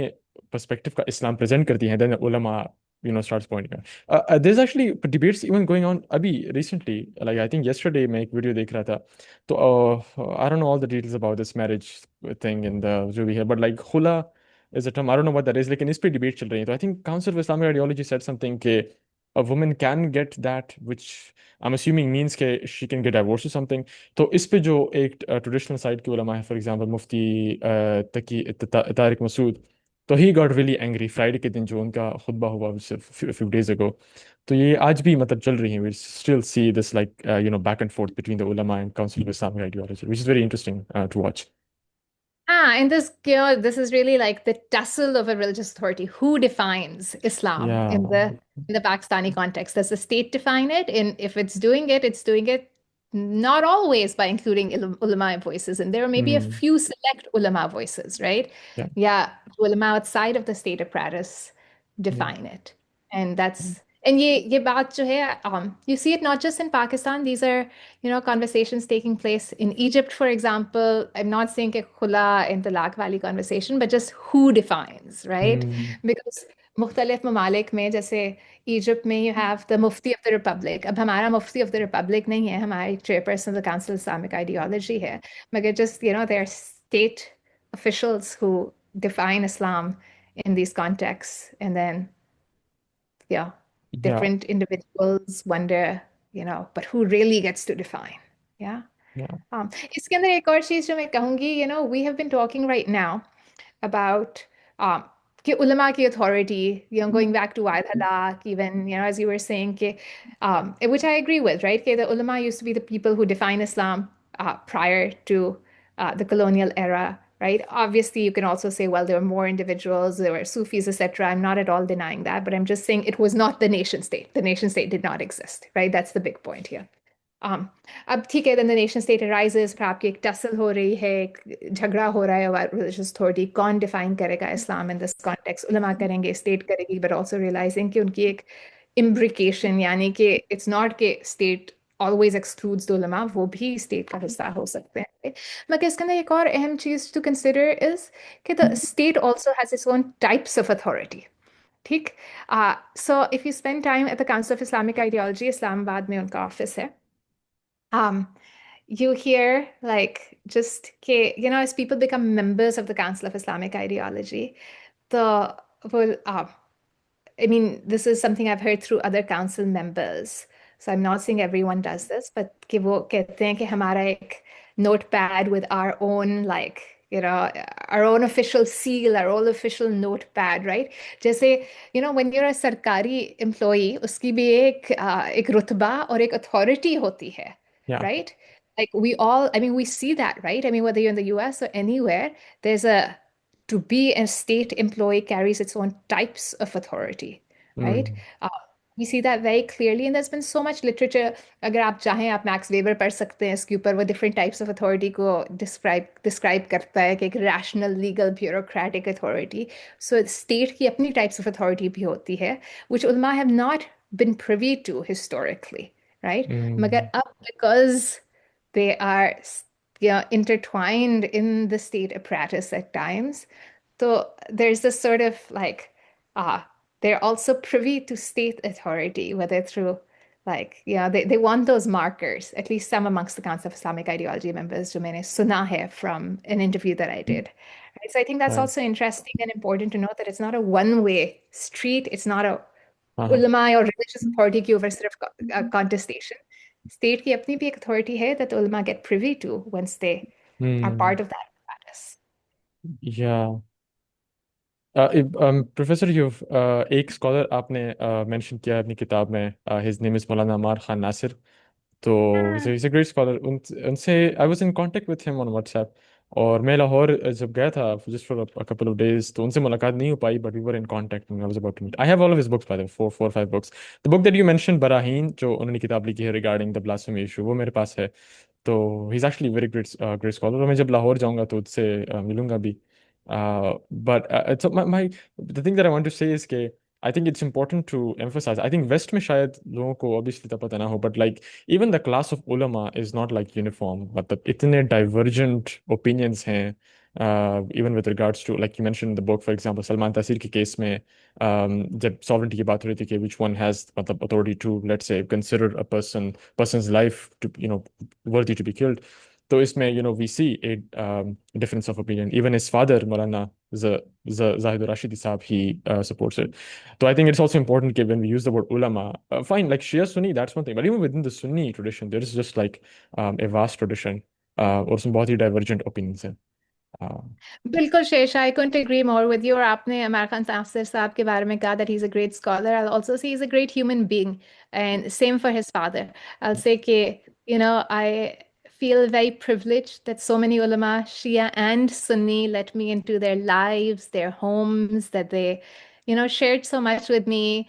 पर्सपेक्टिव का इस्लाम प्रेजेंट करती हैं, देन उलमा starts pointing out. There's actually debates even going on अभी recently, like I think yesterday मैं एक वीडियो देख रहा था. तो I don't know all the details about this marriage thing in the जो भी है, but like khula is a term, I don't know what that is, लेकिन इस पे debate चल रही है. तो I think Council of Islamic Ideology said something कि a woman can get that, which I'm assuming means कि she can get divorced or something. तो इस पे जो एक traditional side के उलमा है, for example मुफ्ती तकी तारिक मसूद, तो he got really angry Friday के दिन जो उनका खुतबा हुआ फ्यू डेज अगो. तो ये आज भी मतलब चल रही है. We still see this like back and forth between the ulama and Council of Islamic Ideology, which is very interesting to watch. And this is really like the tussle of a religious authority. Who defines Islam या. in the Pakistani context? Does the state define it? And if it's doing it not always by including ulama voices, and there are maybe a Hmm. few select ulama voices, right? Yeah. Yeah, ulama outside of the state apparatus Yeah. define it, and ये बात जो है, you see it not just in Pakistan. These are conversations taking place in Egypt, for example. I'm not saying a khula and talaq wali conversation, but just who defines, right? Hmm. Because मुख्तलिफ ममालिक में, जैसे Egypt में you have the Mufti of the Republic. अब हमारा Mufti of the Republic नहीं है, हमारी chairperson of the Council of Islamic Ideology है. मगर just there are state officials who define Islam in these contexts, and then yeah, Yeah. different individuals wonder, but who really gets to define? Yeah. Yeah. इसके अंदर एक और चीज जो मैं कहूंगी, we have been talking right now about कि ulama ki authority, going back to Wa'id Halak, even, as you were saying, which I agree with, right? The ulama used to be the people who define Islam prior to the colonial era, right? Obviously, you can also say, well, there were more individuals, there were Sufis, etc. I'm not at all denying that, but I'm just saying it was not the nation state. The nation state did not exist, right? That's the big point here. अब ठीक है, then the nation state arises, फिर आपकी एक tussle हो रही है, एक झगड़ा हो रहा है about religious authority, कौन डिफाइन करेगा इस्लाम in this context? उलमा करेंगे, स्टेट करेगी, but also realizing कि उनकी एक imbrication, यानी कि it's not कि state always excludes the ulama, वो भी state का हिस्सा हो सकते हैं. मगर इसके अंदर एक और अहम चीज to consider is कि the state also has its own types of authority. ठीक. So if you spend time at the Council of Islamic Ideology, Islamabad में उनका ऑफिस है. Um, you hear like just as people become members of the Council of Islamic Ideology, the well, I mean, this is something I've heard through other council members. So I'm not saying everyone does this, but कि वो कहते हैं कि हमारा एक notepad with our own our own official seal, our own official notepad, right? जैसे when you're a सरकारी employee, उसकी भी एक रुतबा और एक authority होती है, Yeah. right? Like I mean, we see that, right? I mean, whether you're in the US or anywhere, there's a to be a state employee carries its own types of authority, right? Mm, We see that very clearly, and there's been so much literature. अगर आप चाहें आप max weber पढ़ सकते हैं इसके ऊपर वो different types of authority को describe करता है कि एक rational, legal, bureaucratic authority. So state की अपनी types of authority भी होती है, which ulama have not been privy to historically, right? मगर mm, अब because they are intertwined in the state apparatus at times. So there's this sort of they're also privy to state authority, whether through they want those markers, at least some amongst the Council of Islamic Ideology members, जो मैंने सुना है from an interview that I did. Right? So I think that's right. also interesting and important to note that it's not a one-way street. It's not a Uh-huh. ulama or religious authority के ऊपर सिर्फ contestation. State की अपनी भी एक authority है that ulama get privy to once they are Hmm. part of that status. Yeah. Professor एक scholar आपने मेंशन किया है अपनी किताब में, हिज नेम इज मौलाना अमार खान नासिर. तो so he's a great scholar. उनसे I was in contact with him on WhatsApp. और मैं लाहौर जब गया था just for a couple of days, तो उनसे मुलाकात नहीं हो पाई, but we were in contact when I was about to meet. I have all of his books, by the way, four five books. The book that you mention, Barahin, जो उन्होंने किताब लिखी है रिगार्डिंग द ब्लास्फेमी इशू, वो मेरे पास है. तो he is actually very great great scholar, और मैं जब लाहौर जाऊंगा तो उससे मिलूंगा भी. But so the thing that I want to say is कि I think it's important to emphasize. I think West में शायद लोगों को obviously तब पता ना हो, but like even the class of ulama is not like uniform. मतलब इतने divergent opinions हैं. Even with regards to, like you mentioned in the book, for example, Salman तासीर के केस में जब sovereignty की बात हो रही थी कि which one has मतलब authority to, let's say, consider a person's life to, worthy to be killed. So isme, we see a difference of opinion. Even his father, Maulana Zahid Rashidi Saab, he supports it. So I think it's also important that when we use the word ulama, fine, like Shia Sunni, that's one thing. But even within the Sunni tradition, there is just like a vast tradition or some बहुत ही divergent opinions. Uh, बिल्कुल शेष, I couldn't agree more with you. और आपने अमर खान नासिर साहब के बारे में कहा that he's a great scholar. I'll also say he's a great human being, and same for his father. I'll say कि I feel very privileged that so many ulama, Shia and Sunni, let me into their lives, their homes, that they shared so much with me.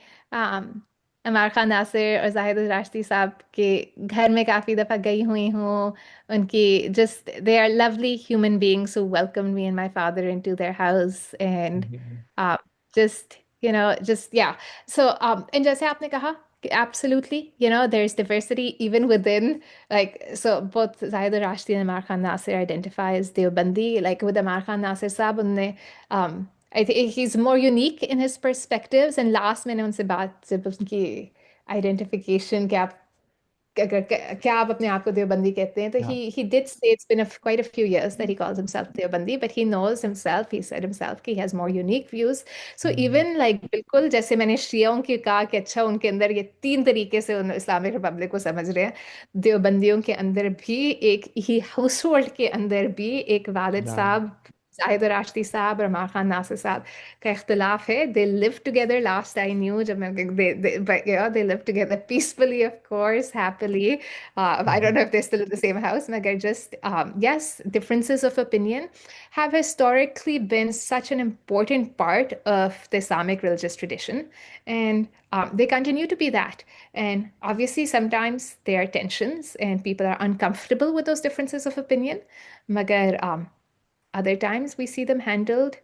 अमर खान नासिर और जाहिद राश्दी साहब के घर में काफ़ी दफ़ा गई हुई हूँ. Unki just they are lovely human beings who welcomed me and my father into their house, and Mhm. uh, just yeah. So and jaise aapne kaha absolutely, there's diversity even within, like, so both Zahid Rashdi and Amar Khan Nasir identify as Deobandi. Like with Amar Khan Nasir साहब उनने I think he's more unique in his perspectives, and last मैंने उनसे बात जब उनकी identification क्या क्या आप अपने आप को देवबंदी कहते हैं, तो Yeah. he did say it's been quite a few years that he calls himself Deobandi, but he knows himself, he said himself कि he has more unique views. So Mm. even like बिल्कुल जैसे मैंने शियाओं की कहा कि अच्छा उनके अंदर ये 3 तरीके से उन इस्लामिक रिपब्लिक को समझ रहे हैं, देवबंदियों के अंदर भी एक ही हाउस होल्ड के अंदर भी एक वालिद Yeah. साहब जाहिद राश्दी साहब और अमार खान नासिर साहब का इख्तिलाफ है. They live together, last I knew, जब मैं but they live together peacefully, of course, happily. I don't Mhm. know if they're still in the same house. Magar just yes, differences of opinion have historically been such an important part of the Islamic religious tradition, and they continue to be that. And obviously, sometimes there are tensions, and people are uncomfortable with those differences of opinion. Magar other times we see them handled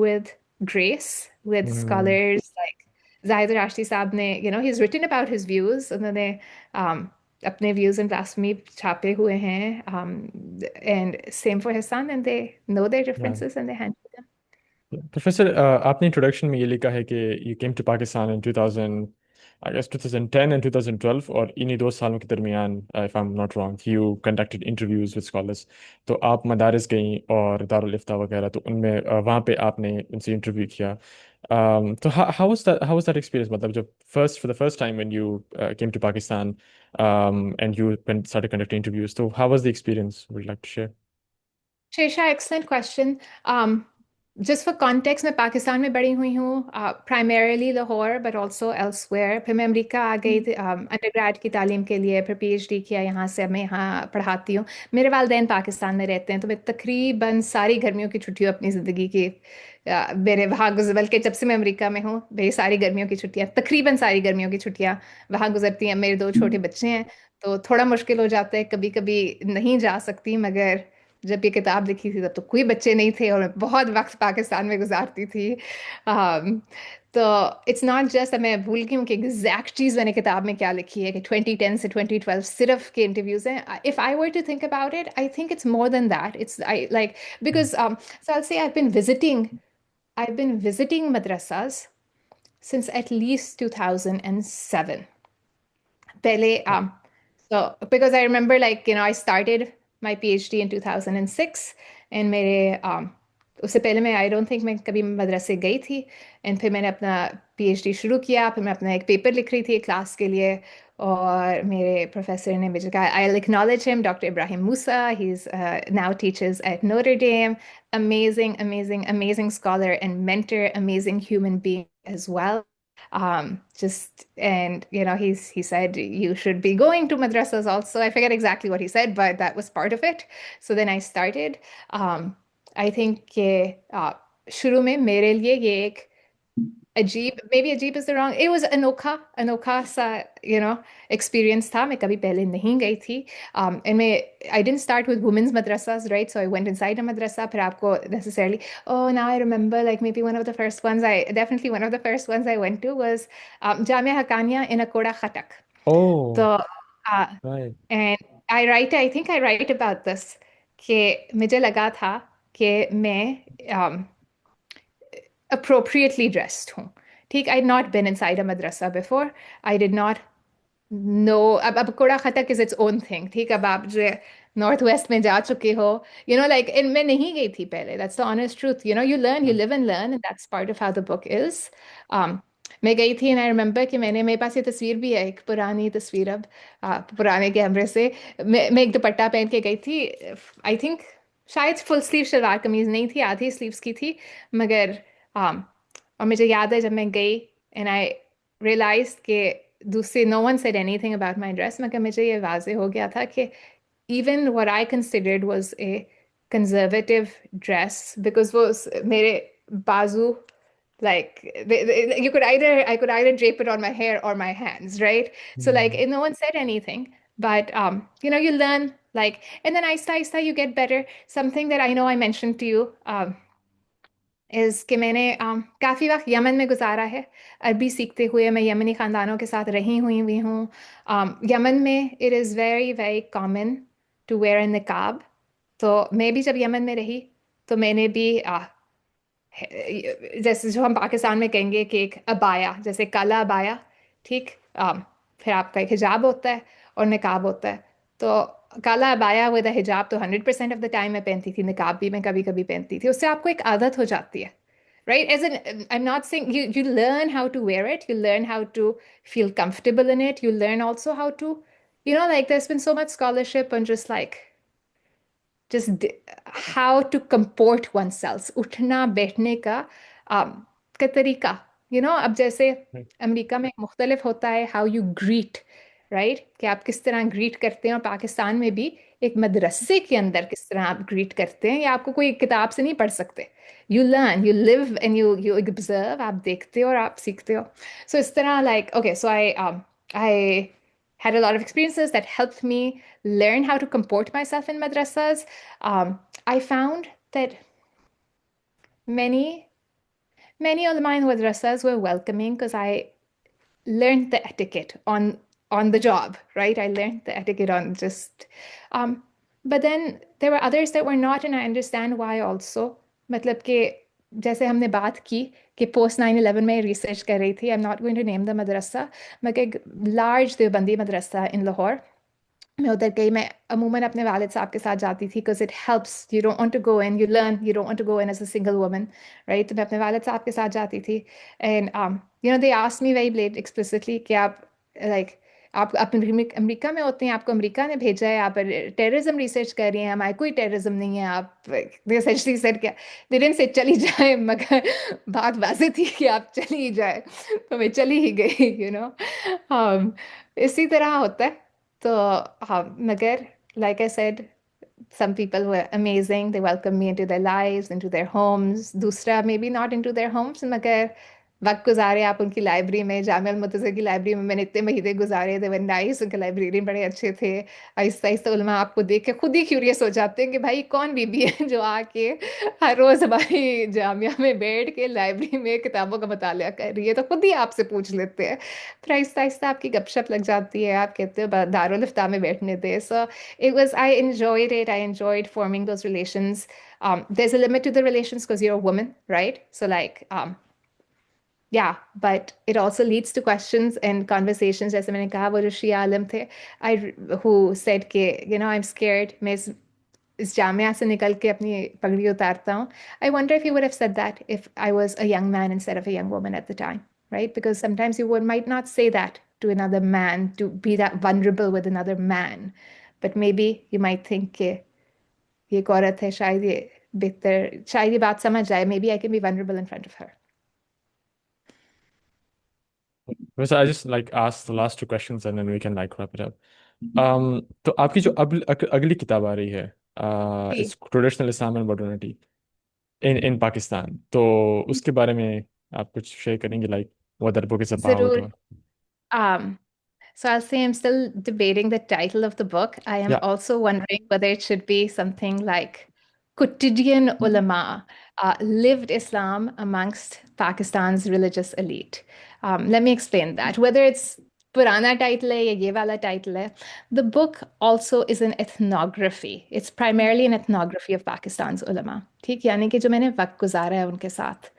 with grace, with Mm. scholars like Zahid Rashdi Saab ne, he's written about his views. उन्होंने अपने views in blasphemy छापे हुए हैं. And same for his son, and they know their Yeah. differences and they handle them. Professor, आपने introduction में ये लिखा है कि you came to Pakistan in 2000, I guess 2010 and 2012, और इन्हीं 2 सालों के दरमियान, if I am not wrong, you conducted interviews with scholars. तो आप मदारिस गई और दारुल इफ्ता वगैरह, तो उनमें वहाँ पे आपने उनसे इंटरव्यू किया। तो how was that experience? मतलब जब for the first time when you came to Pakistan, and you started conducting interviews, so how was the experience? Would you like to share? Shesha, excellent question. Just for context, मैं पाकिस्तान में बड़ी हुई हूँ, primarily Lahore but also elsewhere. फिर मैं America आ गई थी undergrad की तालीम के लिए, फिर पीएचडी किया यहाँ से। अब मैं यहाँ पढ़ाती हूँ। मेरे वालिदैन पाकिस्तान में रहते हैं, तो मैं तकरीबन सारी गर्मियों की छुट्टियाँ अपनी ज़िंदगी की मेरे वहाँ गुजर, बल्कि जब से मैं अमेरिका में हूँ मेरी सारी गर्मियों की छुट्टियाँ, तकरीबन सारी गर्मियों की छुट्टियाँ वहाँ गुजरती हैं। मेरे 2 छोटे बच्चे हैं, तो थोड़ा मुश्किल हो जाता है, कभी कभी नहीं जा सकती। मगर जब ये किताब लिखी थी तब तो कोई बच्चे नहीं थे और मैं बहुत वक्त पाकिस्तान में गुजारती थी। um, तो इट्स नॉट जस्ट, मैं भूल गई हूँ कि एग्जैक्ट चीज़ मैंने किताब में क्या लिखी है कि 2010 से 2012 सिर्फ के इंटरव्यूज हैं। If I were to think about it, I think it's more than that. It's I like because so I'll say I've been visiting madrasas since at least 2007. Pele, so because I remember, like, I started my PhD in 2006, and मेरे उससे पहले मैं I don't think मैं कभी मदरसे गई थी। And फिर मैंने अपना पीएचडी शुरू किया, फिर मैं अपना एक पेपर लिख रही थी क्लास के लिए, और मेरे प्रोफेसर ने मुझे कहा, I will acknowledge him, doctor Ibrahim Moosa, he is now teachers at Notre Dame, amazing, amazing, amazing scholar and mentor, amazing human being as well. Just, and he said you should be going to madrasas also. I forget exactly what he said, but that was part of it. So then I started. I think कि शुरू में मेरे लिए ये एक अजीब, may be अजीब is the wrong, it was अनोखा, अनोखा सा एक्सपीरियंस था। मैं कभी पहले नहीं गई थी। एंड मैं I didn't start with women's madrasas, right? So I went inside a madrasa. फिर आपको necessarily, oh now I remember, like maybe one of the first ones I, definitely one of the first ones I went to was Jamia Haqqania in Akora Khattak. Oh, तो right. And I think I write about this कि मुझे लगा था कि मैं appropriately dressed हूँ। ठीक, I had not been inside a madrasa before. I did not know. अब कूड़ा खतक is its own thing। ठीक, अब आप जो नॉर्थ वेस्ट में जा चुके हो, like मैं नहीं गई थी पहले। That's the honest truth। You learn, you Right. live and learn, and that's part of how the book is. मैं गई थी, and I remember कि मेरे पास ये तस्वीर भी है, एक पुरानी तस्वीर। अब पुराने कैमरे से मैं एक दुपट्टा पहन के गई थी। आई थिंक शायद फुल स्लीव शलवार कमीज नहीं थी, आधी स्लीव्स की थी। मगर और मुझे याद है जब मैं गई, एंड आई रियलाइज कि दूसरे, no one said anything about my dress, मगर मुझे ये वाजे हो गया था कि even what I considered was a conservative dress, because वो मेरे बाजू, like you could either, I could either drape it on my hair or my hands, right? So like Mm. no one said anything, but you learn, like, and then aista aista you get better. Something that I know I mentioned to you is कि मैंने काफ़ी वक्त Yemen में गुजारा है। अरबी सीखते हुए मैं यमनी ख़ानदानों के साथ रही हुई भी हूँ। यमन में it is very very common to wear a niqab. तो मैं भी जब यमन में रही, तो मैंने भी जैसे जो हम पाकिस्तान में कहेंगे कि एक अबाया, जैसे काला अबाया, ठीक। फिर आपका एक हिजाब होता है और निकाब होता है। तो काला अबाया विद हिजाब तो 100% ऑफ द टाइम मैं पहनती थी, निकाब भी मैं कभी कभी पहनती थी। उससे आपको एक आदत हो जाती है, right? As in, I'm not saying you learn how to wear it, you learn how to feel comfortable in it, you learn also how to, like there's been so much scholarship on just like how to comport oneself, उठना बैठने का का तरीका। अब जैसे Right. America में मुख्तलिफ होता है how you greet, right? कि आप किस तरह ग्रीट करते हैं, और पाकिस्तान में भी एक मदरसे के अंदर किस तरह आप ग्रीट करते हैं, या आपको कोई किताब से नहीं पढ़ सकते। You learn, you live and you observe, आप देखते हो और आप सीखते हो। सो इस तरह, like, okay, so I had a lot of experiences that helped me learn how to comport myself in madrasas. I found that many, many ulama in madrasas were welcoming because I learned the etiquette on the job, right? I learned the etiquette on just, but then there were others that were not, and I understand why also. मतलब कि जैसे हमने बात की कि post 9/11 में research कर रही थी, I am not going to name the madrasa, मगर एक लार्ज देवबंदी मदरसा इन लाहौर, मैं उधर गई। मैं अमूमन अपने वालिद साहब के साथ जाती थी, because it helps, you don't want to go in, you learn, you don't want to go in as a single woman, right. तो मैं अपने वालिद साहब के साथ जाती थी, and they asked me very blunt explicitly कि आप लाइक आप अमेरिका में होते हैं, आपको अमेरिका ने भेजा है, आप टेररिज्म रिसर्च कर रही हैं, हमारे कोई टेररिज्म नहीं है, आप दे एसेंशियली सेड क्या, दे डिडंट से चली जाए, मगर बात वाज़ेह थी कि आप चली ही जाए, तो मैं चली ही गई, इसी तरह होता है। तो हाँ, मगर like I said, some people were amazing. They welcomed me into their lives, into their homes. दूसरा maybe not into their homes, मगर वक्त गुजारे आप उनकी लाइब्रेरी में, जामिया मुतज़र की लाइब्रेरी में मैंने इतने महीने गुजारे, they were nice, उनके लाइब्रेरियन बड़े अच्छे थे। आहिस्ता आहिस्ता उलमा आपको देख के खुद ही क्यूरियस हो जाते हैं कि भाई कौन बीबी है जो आके हर रोज़ हमारी जामिया में बैठ के लाइब्रेरी में किताबों का मुताला कर रही है, तो खुद ही आपसे पूछ लेते हैं। फिर आहिस्ता आहिस्ता आपकी गपशप लग जाती है, आप कहते हो दारुल इफ्ता में बैठने दे। So it was, I enjoyed it. I enjoyed forming those relations. There's a limit to the relations because you're a woman, right? So like, yeah, but it also leads to questions and conversations. जैसे मैंने कहा, वो जो शिया आलिम थे, I who said कि I'm scared, मैं इस जामिया से निकल के अपनी पगड़ी उतारता हूँ. I wonder if you would have said that if I was a young man instead of a young woman at the time, right? Because sometimes you might not say that to another man, to be that vulnerable with another man, but maybe you might think कि ये एक औरत है, शायद ये बेहतर, शायद ये बात समझ जाए, maybe I can be vulnerable in front of her. वैसे I just like ask the last two questions and then we can like wrap it up. तो आपकी जो अगली किताब आ रही है, जी, it's traditional Islam and modernity in Pakistan, तो उसके बारे में आप कुछ शेयर करेंगे, like what that book is about जरूर. or um So I'll say I'm still debating the title of the book. I am yeah. also wondering whether it should be something like Quotidian Ulama, Lived Islam Amongst Pakistan's Religious Elite. Let me explain that. Whether it's Purana title hai ya ye wala title hai, the book also is an ethnography. It's primarily an ethnography of Pakistan's ulama. ठीक, यानी कि जो मैंने वक्त गुजारा है उनके साथ.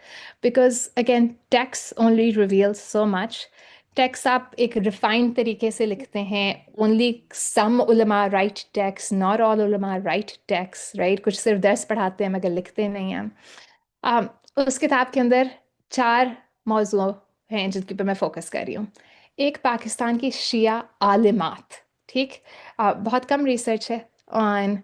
Because again, text only reveals so much. Text आप एक रिफाइंड तरीके से लिखते हैं, ओनली सम उलमा राइट टेक्स्ट, नॉट ऑल उलमा राइट टेक्स्ट, राइट। कुछ सिर्फ दर्स पढ़ाते हैं मगर लिखते नहीं हैं। um, उस किताब के अंदर 4 मौजू हैं जिनके ऊपर मैं फोकस कर रही हूँ। एक पाकिस्तान की शिया आलिमात, ठीक। बहुत कम रिसर्च है on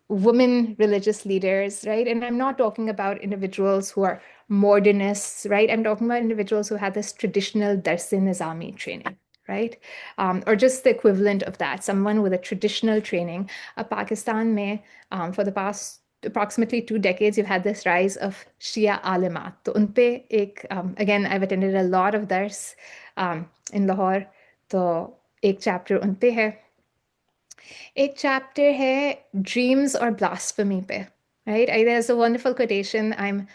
women religious leaders, right? And I'm not talking about individuals who are modernists, right? I'm talking about individuals who had this traditional Dars-e-Nizami training, right? Or just the equivalent of that, someone with a traditional training. Pakistan mein, for the past approximately 2 decades, you've had this rise of Shia alimat. तो उन पे एक, again, I've attended a lot of dars in Lahore, तो एक chapter उन पे है। एक चैप्टर है ड्रीम्स और ब्लास्फेमी पे, right? There's a wonderful quotation. I'm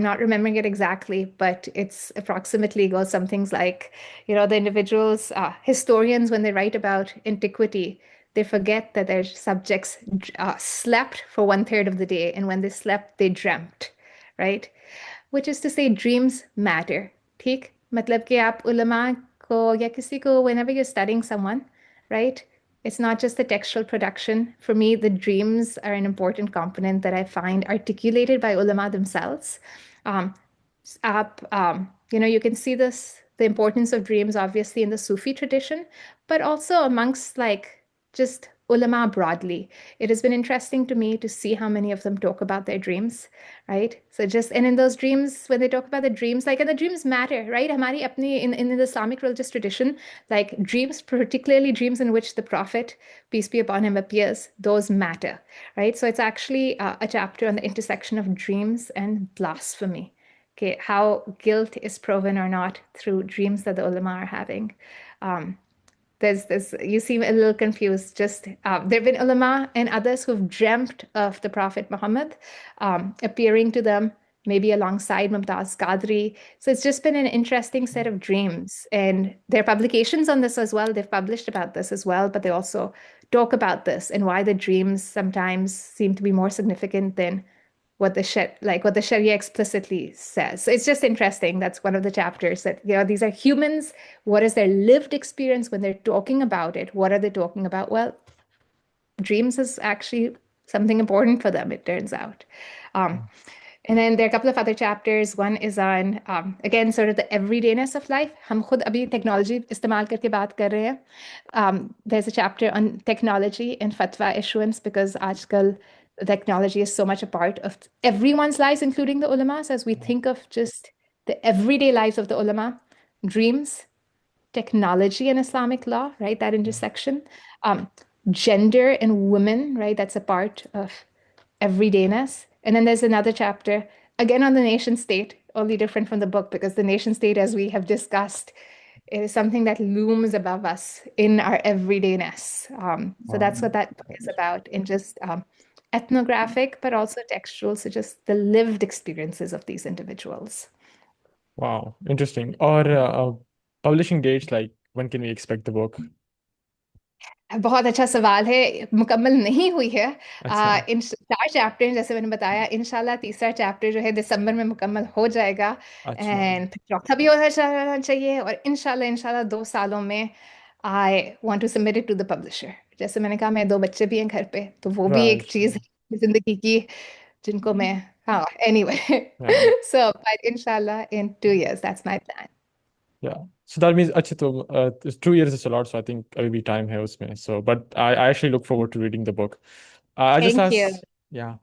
not remembering it exactly, but it's approximately goes some things like, the individuals, historians, when they write about antiquity, they forget that their subjects slept for 1/3 of the day, and when they slept, they dreamt, right? Which is to say, dreams matter. ठीक, मतलब कि आप उलमा को या किसी को, whenever you're studying someone, right? It's not just the textual production. For me, the dreams are an important component that I find articulated by ulama themselves. Um, you can see this, the importance of dreams, obviously, in the Sufi tradition, but also amongst like just ulama broadly. It has been interesting to me to see how many of them talk about their dreams, right? So just, and in those dreams, when they talk about the dreams, like, and the dreams matter, right? Hamari apni, in the Islamic religious tradition, like dreams, particularly dreams in which the Prophet, peace be upon him, appears, those matter, right? So it's actually a chapter on the intersection of dreams and blasphemy. Okay, how guilt is proven or not through dreams that the ulama are having. There's this, you seem a little confused. Just there have been ulama and others who've dreamt of the Prophet Muhammad appearing to them, maybe alongside Mumtaz Qadri. So it's just been an interesting set of dreams. And there are publications on this as well. They've published about this as well, but they also talk about this and why the dreams sometimes seem to be more significant than what the Sharia explicitly says. So it's just interesting. That's one of the chapters that, these are humans. What is their lived experience when they're talking about it? What are they talking about? Well, dreams is actually something important for them, it turns out. Um, and then there are a couple of other chapters. One is on, again, sort of the everydayness of life. हम खुद अभी technology इस्तेमाल करके बात कर रहे हैं. There's a chapter on technology and fatwa issuance because आजकल technology is so much a part of everyone's lives, including the ulamas, as we think of just the everyday lives of the ulama, dreams, technology and Islamic law, right? That intersection. Um, Gender and women, right? That's a part of everydayness. And then there's another chapter, again on the nation state, only different from the book because the nation state, as we have discussed, is something that looms above us in our everydayness. So that's what that book is about, in just ethnographic, but also textual, so just the lived experiences of these individuals. Wow, interesting. Or publishing dates, like when can we expect the book? बहुत अच्छा सवाल है. मुकम्मल नहीं हुई है. अच्छा, इन 4 chapter जैसे मैंने बताया, इंशाल्लाह तीसरा चैप्टर जो है दिसंबर में मुकम्मल हो जाएगा. अच्छा, एंड फिर चौथा भी होना चाहिए. और इंशाल्लाह इंशाल्लाह 2 सालों में I want to submit it to the publisher. जैसे मैंने कहा, मैं 2 बच्चे भी हैं घर पे, तो वो भी एक right. चीज़ है जिंदगी की जिनको मैं, हाँ, एनीवे. Yeah, सो बट इंशाल्लाह इन 2 years that's my plan. yeah. So that means अच्छा तो 2 years is a lot, so I think अभी भी time है उसमें. So, but I actually look forward to reading the book. I just thank you. asked, yeah.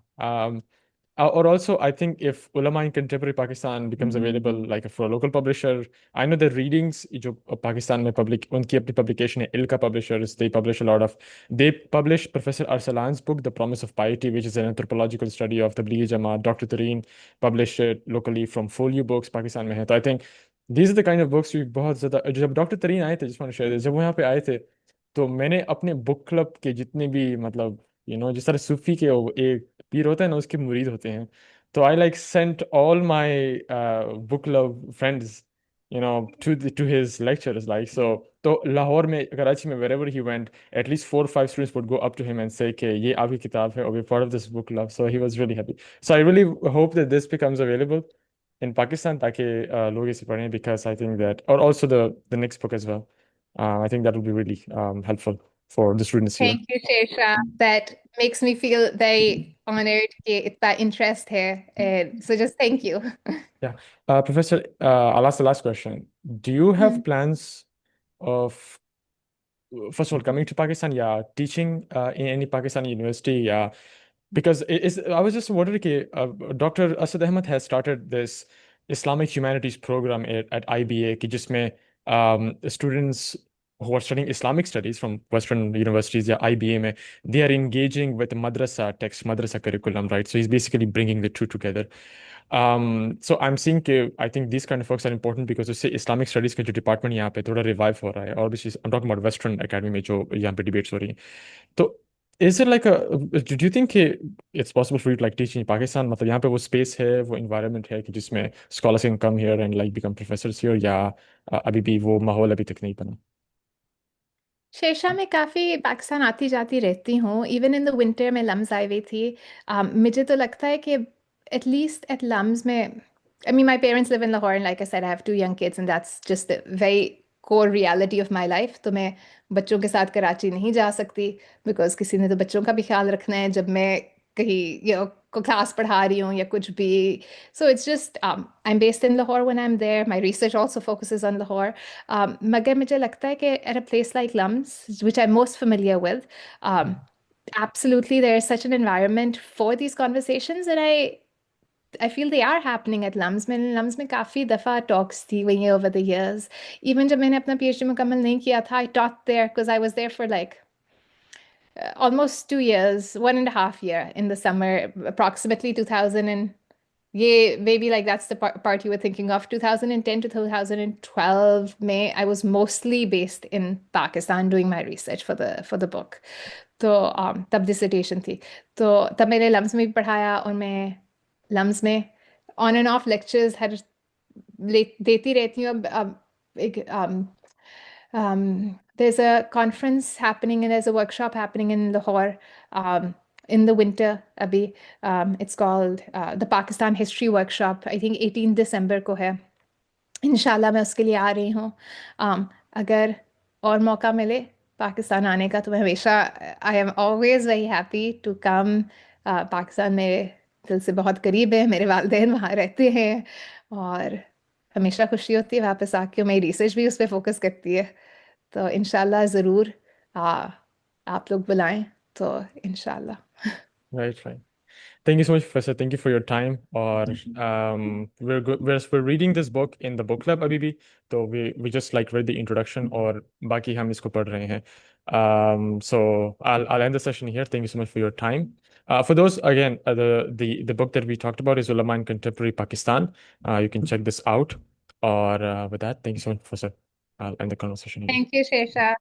Or also, I think if Ulama in contemporary Pakistan becomes available like for a local publisher, I know the readings जो Pakistan में public उनकी अपनी publication है, Ilka Publishers, they publish a lot of, they publish Professor Arsalan's book, The Promise of Piety, which is an anthropological study of the Tablighi Jamaat. Dr Tareen published it locally from Folio Books, Pakistan में है. तो I think these are the kind of books भी बहुत ज़्यादा, जब doctor तरीन आए थे, just want to share this, जब वो यहाँ पे आए थे, तो मैंने अपने बुक क्लब के जितने भी मतलब जिस तरह सूफी के एक पीर होता है ना, उसके मुरीद होते हैं, तो I like sent all my book club friends to his lectures, like, so तो लाहौर में, कराची में, wherever he went, at least 4 or 5 students would go up to him and say कि ये आपकी किताब है और we're part of this book club. So he was really happy. So I really hope that this becomes available in Pakistan ताकि लोग इसे पढ़ें, because I think that, or also the next book as well. I think that will be really helpful for the students here. Thank you, Shesha. That makes me feel very honored कि इतना interest है. And so just thank you. Yeah. Professor, I'll ask the last question. Do you have plans of, first of all, coming to Pakistan, yeah, teaching in any Pakistani university, yeah? Because I was just wondering, Dr. Asad Ahmed has started this Islamic Humanities program at IBA, कि जिसमें students who are studying Islamic studies from Western universities, yeah, IBA में, they are engaging with madrasa text, madrasa curriculum, right? So he's basically bringing the two together. So I'm seeing कि I think these kind of works are important because उससे Islamic studies का जो department यहाँ पे थोड़ा revive हो रहा है, और obviously I'm talking about Western Academy में जो यहाँ पे debates हो रही हैं. तो is it like do you think it's possible for you to like teach in Pakistan? मतलब यहाँ पे वो space है, वो environment है कि जिसमें scholars can come here and like become professors here, या अभी भी वो माहौल अभी तक नहीं बना? शेषा में काफ़ी पाकिस्तान आती जाती रहती हूँ. इवन इन द विंटर में लम्स आई हुई थी. मुझे तो लगता है कि एटलीस्ट एट लम्स में, I mean, my parents live in Lahore, and like I said, I have 2 young kids, and that's just the very core reality of my life. तो मैं बच्चों के साथ कराची नहीं जा सकती बिकॉज किसी ने तो बच्चों का भी ख्याल रखना है जब मैं कहीं को क्लास पढ़ा रही हूँ या कुछ भी. So it's just I'm based in Lahore when I'm there. My research also focuses on Lahore. मगर मुझे लगता है कि at a place like Lums, which I'm most familiar with, absolutely there is such an environment for these conversations, and I feel they are happening at Lums. मैंने Lums में काफ़ी दफ़ा talks थी हुई हैं over the years. Even जब मैंने अपना PhD मुकम्मल नहीं किया था, I taught there because I was there for like almost 2 years, 1.5 year in the summer, approximately 2000 and yeah, maybe like that's the part you were thinking of. 2010 to 2012 May, I was mostly based in Pakistan doing my research for the book. तो तब dissertation थी. तो तब मैंने lumps में भी पढ़ाया और मैं लम्स में on and off lectures हर देती रहती हूँ. अब एक there's a conference happening and there's a workshop happening in Lahore in the winter अभी it's called the Pakistan History Workshop. I think 18 दिसंबर को है. इंशाल्लाह मैं उसके लिए आ रही हूँ. अगर और मौका मिले पाकिस्तान आने का तो मैं हमेशा I am always very happy to come. Pakistan मेरे दिल से बहुत करीब है. मेरे वालिदैन वहाँ रहते हैं और हमेशा खुशी होती है वापस आके. मेरी रिसर्च भी उस पर फोकस करती है. तो इंशाल्लाह ज़रूर आप लोग बुलाएं तो इंशाल्लाह. Right, right. Thank you so much, Professor. Thank you for your time. Or we're reading this book in the book club, Abhi. So we just like read the introduction, or बाकी हम इसको पढ़ रहे हैं. So I'll end the session here. Thank you so much for your time. For those again, the book that we talked about is Ulama in Contemporary Pakistan. You can check this out. Or with that, thank you so much, Professor. I'll end the conversation here. Thank you Shesha.